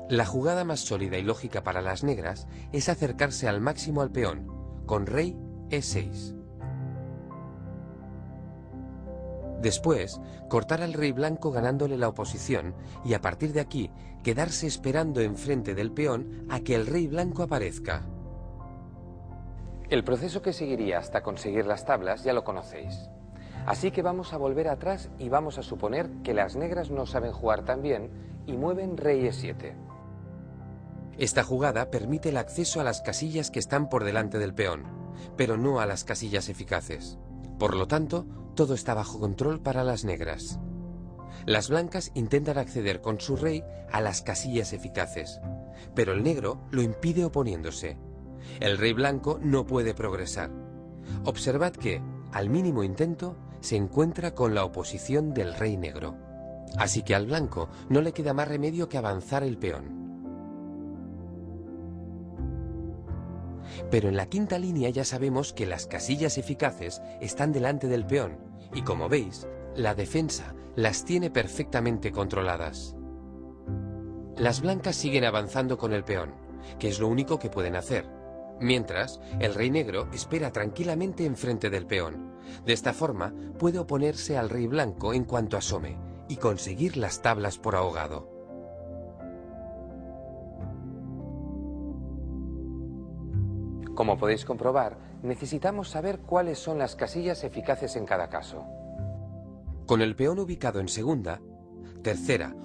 La jugada más sólida y lógica para las negras es acercarse al máximo al peón, con rey E6. Después, cortar al rey blanco ganándole la oposición y a partir de aquí quedarse esperando enfrente del peón a que el rey blanco aparezca. El proceso que seguiría hasta conseguir las tablas ya lo conocéis. Así que vamos a volver atrás y vamos a suponer que las negras no saben jugar tan bien y mueven rey E7. Esta jugada permite el acceso a las casillas que están por delante del peón, pero no a las casillas eficaces. Por lo tanto, todo está bajo control para las negras. Las blancas intentan acceder con su rey a las casillas eficaces, pero el negro lo impide oponiéndose. El rey blanco no puede progresar. Observad que, al mínimo intento, se encuentra con la oposición del rey negro. Así que al blanco no le queda más remedio que avanzar el peón. Pero en la quinta línea ya sabemos que las casillas eficaces están delante del peón y, como veis, la defensa las tiene perfectamente controladas. Las blancas siguen avanzando con el peón, que es lo único que pueden hacer, mientras el rey negro espera tranquilamente enfrente del peón. De esta forma puede oponerse al rey blanco en cuanto asome y conseguir las tablas por ahogado. Como podéis comprobar, necesitamos saber cuáles son las casillas eficaces en cada caso. Con el peón ubicado en segunda, tercera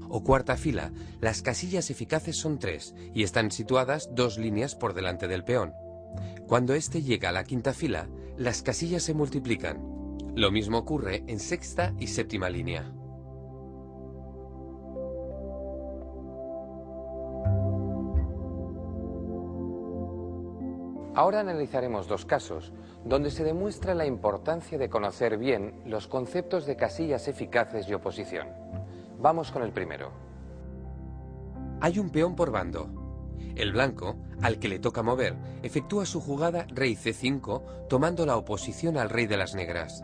o cuarta fila, las casillas eficaces son 3 y están situadas 2 líneas por delante del peón. Cuando éste llega a la quinta fila, las casillas se multiplican. Lo mismo ocurre en sexta y séptima línea. Ahora analizaremos 2 casos, donde se demuestra la importancia de conocer bien los conceptos de casillas eficaces y oposición. Vamos con el primero. Hay un peón por bando. El blanco, al que le toca mover, efectúa su jugada rey C5, tomando la oposición al rey de las negras.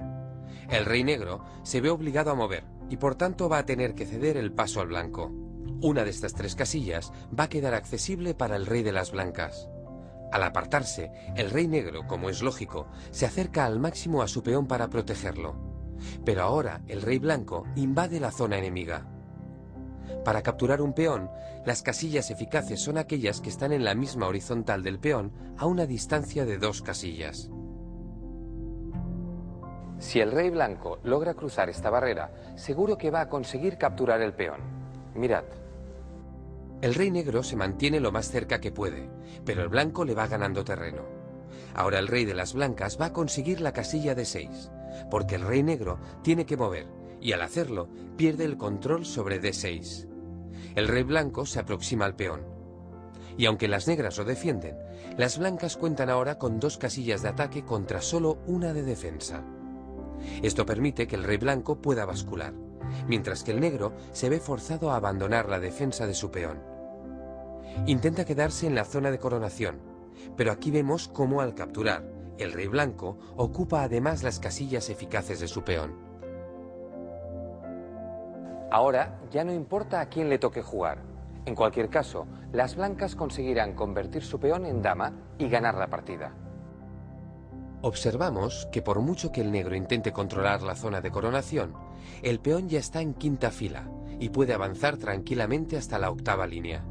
El rey negro se ve obligado a mover y por tanto va a tener que ceder el paso al blanco. Una de estas 3 casillas va a quedar accesible para el rey de las blancas. Al apartarse, el rey negro, como es lógico, se acerca al máximo a su peón para protegerlo. Pero ahora el rey blanco invade la zona enemiga. Para capturar un peón, las casillas eficaces son aquellas que están en la misma horizontal del peón a una distancia de 2 casillas. Si el rey blanco logra cruzar esta barrera, seguro que va a conseguir capturar el peón. Mirad. El rey negro se mantiene lo más cerca que puede, pero el blanco le va ganando terreno. Ahora el rey de las blancas va a conseguir la casilla de 6, porque el rey negro tiene que mover, y al hacerlo pierde el control sobre D6. El rey blanco se aproxima al peón. Y aunque las negras lo defienden, las blancas cuentan ahora con 2 casillas de ataque contra solo una de defensa. Esto permite que el rey blanco pueda bascular, mientras que el negro se ve forzado a abandonar la defensa de su peón. Intenta quedarse en la zona de coronación, pero aquí vemos cómo al capturar, el rey blanco ocupa además las casillas eficaces de su peón. Ahora ya no importa a quién le toque jugar. En cualquier caso, las blancas conseguirán convertir su peón en dama y ganar la partida. Observamos que por mucho que el negro intente controlar la zona de coronación, el peón ya está en quinta fila y puede avanzar tranquilamente hasta la octava línea.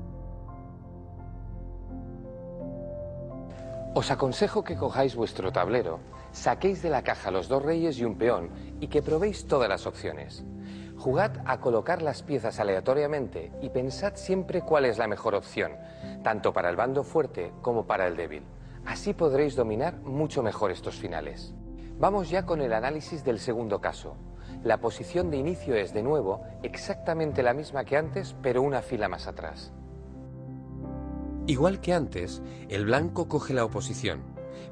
Os aconsejo que cojáis vuestro tablero, saquéis de la caja los 2 reyes y un peón y que probéis todas las opciones. Jugad a colocar las piezas aleatoriamente y pensad siempre cuál es la mejor opción, tanto para el bando fuerte como para el débil. Así podréis dominar mucho mejor estos finales. Vamos ya con el análisis del segundo caso. La posición de inicio es, de nuevo, exactamente la misma que antes, pero una fila más atrás. Igual que antes, el blanco coge la oposición,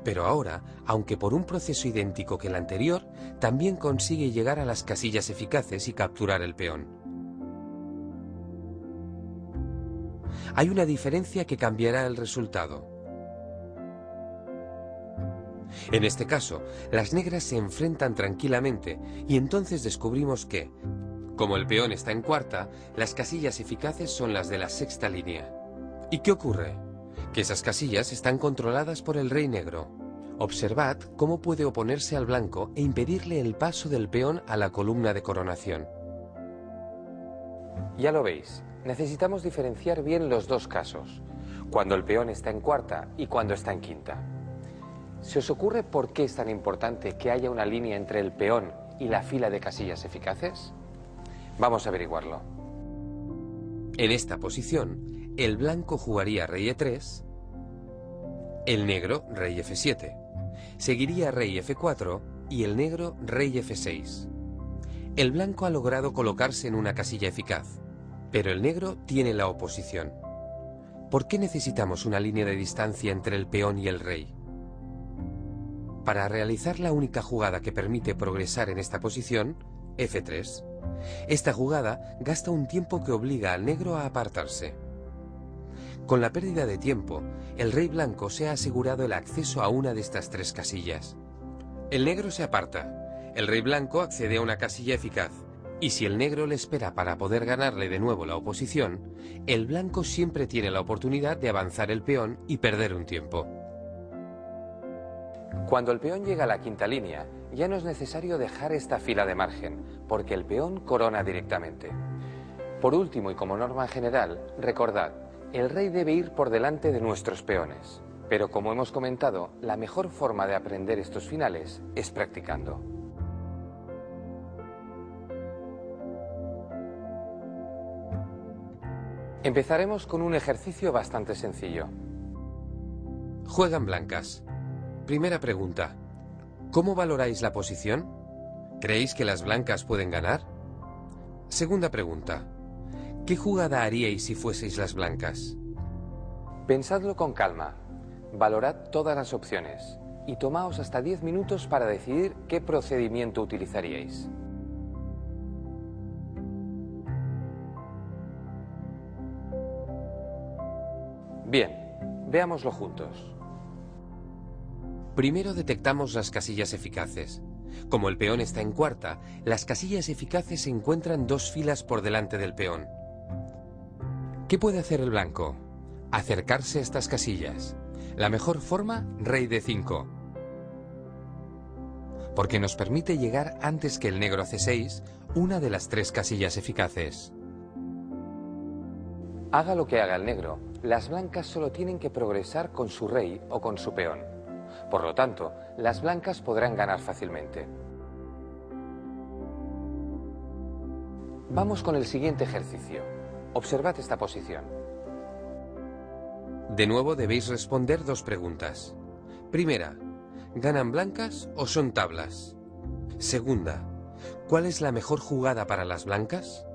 pero ahora, aunque por un proceso idéntico que el anterior, también consigue llegar a las casillas eficaces y capturar el peón. Hay una diferencia que cambiará el resultado. En este caso, las negras se enfrentan tranquilamente y entonces descubrimos que, como el peón está en cuarta, las casillas eficaces son las de la sexta línea. ¿Y qué ocurre? Que esas casillas están controladas por el rey negro. Observad cómo puede oponerse al blanco e impedirle el paso del peón a la columna de coronación. Ya lo veis, necesitamos diferenciar bien los dos casos, cuando el peón está en cuarta y cuando está en quinta. ¿Se os ocurre por qué es tan importante que haya una línea entre el peón y la fila de casillas eficaces? Vamos a averiguarlo. En esta posición, el blanco jugaría rey E3, el negro rey F7, seguiría rey F4 y el negro rey F6. El blanco ha logrado colocarse en una casilla eficaz, pero el negro tiene la oposición. ¿Por qué necesitamos una línea de distancia entre el peón y el rey? Para realizar la única jugada que permite progresar en esta posición, F3. Esta jugada gasta un tiempo que obliga al negro a apartarse. Con la pérdida de tiempo, el rey blanco se ha asegurado el acceso a una de estas tres casillas. El negro se aparta, el rey blanco accede a una casilla eficaz, y si el negro le espera para poder ganarle de nuevo la oposición, el blanco siempre tiene la oportunidad de avanzar el peón y perder un tiempo. Cuando el peón llega a la quinta línea, ya no es necesario dejar esta fila de margen, porque el peón corona directamente. Por último, y como norma general, recordad, el rey debe ir por delante de nuestros peones. Pero como hemos comentado, la mejor forma de aprender estos finales es practicando. Empezaremos con un ejercicio bastante sencillo. Juegan blancas. Primera pregunta. ¿Cómo valoráis la posición? ¿Creéis que las blancas pueden ganar? Segunda pregunta. ¿Qué jugada haríais si fueseis las blancas? Pensadlo con calma, valorad todas las opciones y tomaos hasta 10 minutos para decidir qué procedimiento utilizaríais. Bien, veámoslo juntos. Primero detectamos las casillas eficaces. Como el peón está en cuarta, las casillas eficaces se encuentran dos filas por delante del peón. ¿Qué puede hacer el blanco? Acercarse a estas casillas. La mejor forma, rey D5. Porque nos permite llegar antes que el negro C6, una de las tres casillas eficaces. Haga lo que haga el negro, las blancas solo tienen que progresar con su rey o con su peón. Por lo tanto, las blancas podrán ganar fácilmente. Vamos con el siguiente ejercicio. Observad esta posición. De nuevo debéis responder dos preguntas. Primera, ¿ganan blancas o son tablas? Segunda, ¿cuál es la mejor jugada para las blancas?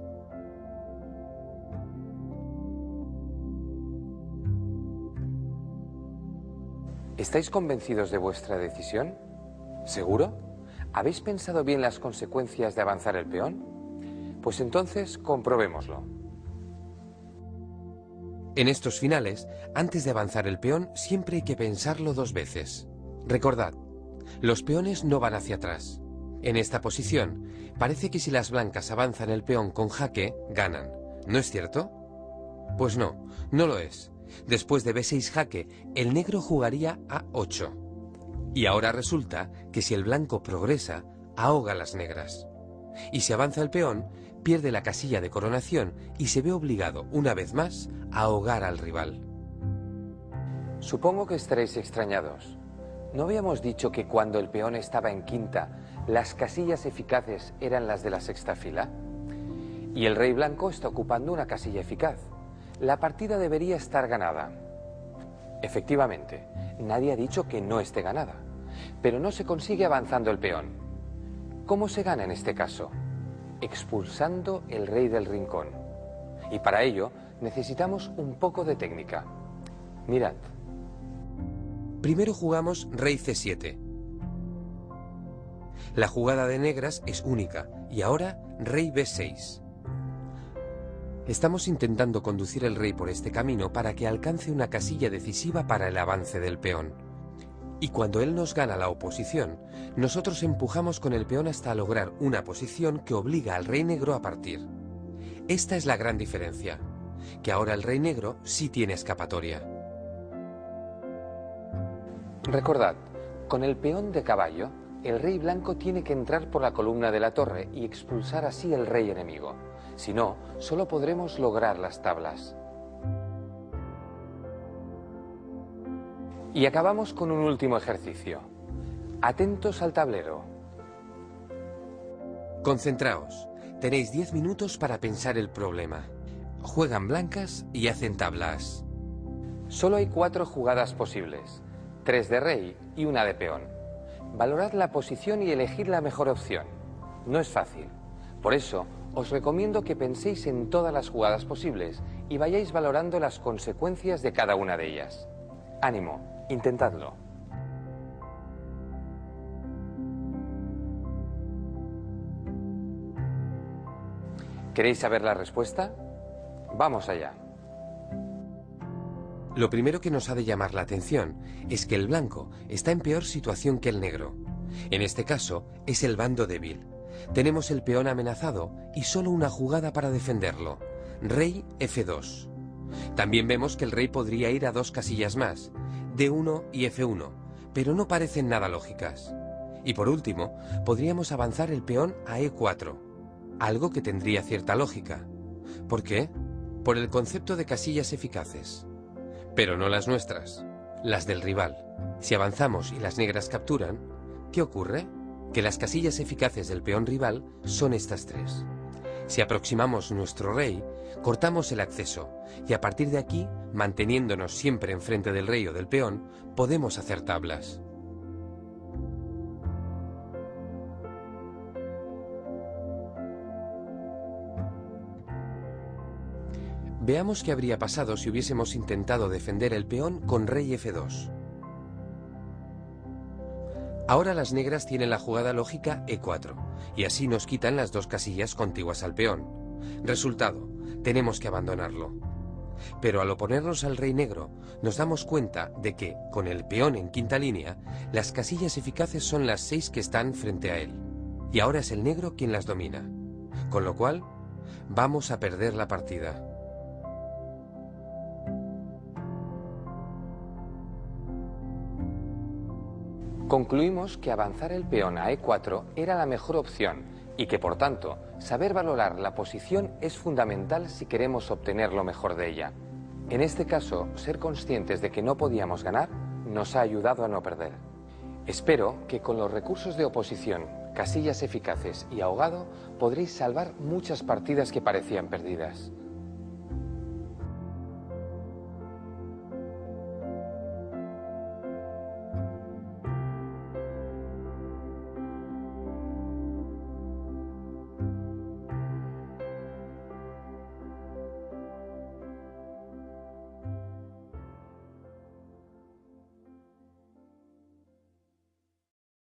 ¿Estáis convencidos de vuestra decisión? ¿Seguro? ¿Habéis pensado bien las consecuencias de avanzar el peón? Pues entonces comprobémoslo. En estos finales, antes de avanzar el peón, siempre hay que pensarlo dos veces. Recordad, los peones no van hacia atrás. En esta posición, parece que si las blancas avanzan el peón con jaque, ganan. ¿No es cierto? Pues no, no lo es. Después de B6 jaque, el negro jugaría A8. Y ahora resulta que si el blanco progresa, ahoga a las negras. Y si avanza el peón, pierde la casilla de coronación y se ve obligado, una vez más, a ahogar al rival. Supongo que estaréis extrañados. ¿No habíamos dicho que cuando el peón estaba en quinta, las casillas eficaces eran las de la sexta fila? Y el rey blanco está ocupando una casilla eficaz. La partida debería estar ganada. Efectivamente, nadie ha dicho que no esté ganada, pero no se consigue avanzando el peón. ¿Cómo se gana en este caso? Expulsando el rey del rincón. Y para ello necesitamos un poco de técnica. Mirad. Primero jugamos rey C7. La jugada de negras es única y ahora rey B6. Estamos intentando conducir el rey por este camino para que alcance una casilla decisiva para el avance del peón. Y cuando él nos gana la oposición, nosotros empujamos con el peón hasta lograr una posición que obliga al rey negro a partir. Esta es la gran diferencia, que ahora el rey negro sí tiene escapatoria. Recordad, con el peón de caballo, el rey blanco tiene que entrar por la columna de la torre y expulsar así el rey enemigo. Si no, solo podremos lograr las tablas. Y acabamos con un último ejercicio. Atentos al tablero. Concentraos. Tenéis 10 minutos para pensar el problema. Juegan blancas y hacen tablas. Solo hay 4 jugadas posibles. 3 de rey y 1 de peón. Valorad la posición y elegid la mejor opción. No es fácil. Por eso, os recomiendo que penséis en todas las jugadas posibles y vayáis valorando las consecuencias de cada una de ellas. Ánimo. Intentadlo. ¿Queréis saber la respuesta? Vamos allá. Lo primero que nos ha de llamar la atención es que el blanco está en peor situación que el negro. En este caso, es el bando débil. Tenemos el peón amenazado y solo una jugada para defenderlo. Rey F2. También vemos que el rey podría ir a 2 casillas más, D1 y F1, pero no parecen nada lógicas. Y por último, podríamos avanzar el peón a E4, algo que tendría cierta lógica. ¿Por qué? Por el concepto de casillas eficaces. Pero no las nuestras, las del rival. Si avanzamos y las negras capturan, ¿qué ocurre? Que las casillas eficaces del peón rival son estas 3. Si aproximamos nuestro rey, cortamos el acceso y a partir de aquí, manteniéndonos siempre enfrente del rey o del peón, podemos hacer tablas. Veamos qué habría pasado si hubiésemos intentado defender el peón con rey F2. Ahora las negras tienen la jugada lógica E4, y así nos quitan las 2 casillas contiguas al peón. Resultado, tenemos que abandonarlo. Pero al oponernos al rey negro, nos damos cuenta de que, con el peón en quinta línea, las casillas eficaces son las 6 que están frente a él. Y ahora es el negro quien las domina. Con lo cual, vamos a perder la partida. Concluimos que avanzar el peón a E4 era la mejor opción y que, por tanto, saber valorar la posición es fundamental si queremos obtener lo mejor de ella. En este caso, ser conscientes de que no podíamos ganar nos ha ayudado a no perder. Espero que con los recursos de oposición, casillas eficaces y ahogado podréis salvar muchas partidas que parecían perdidas.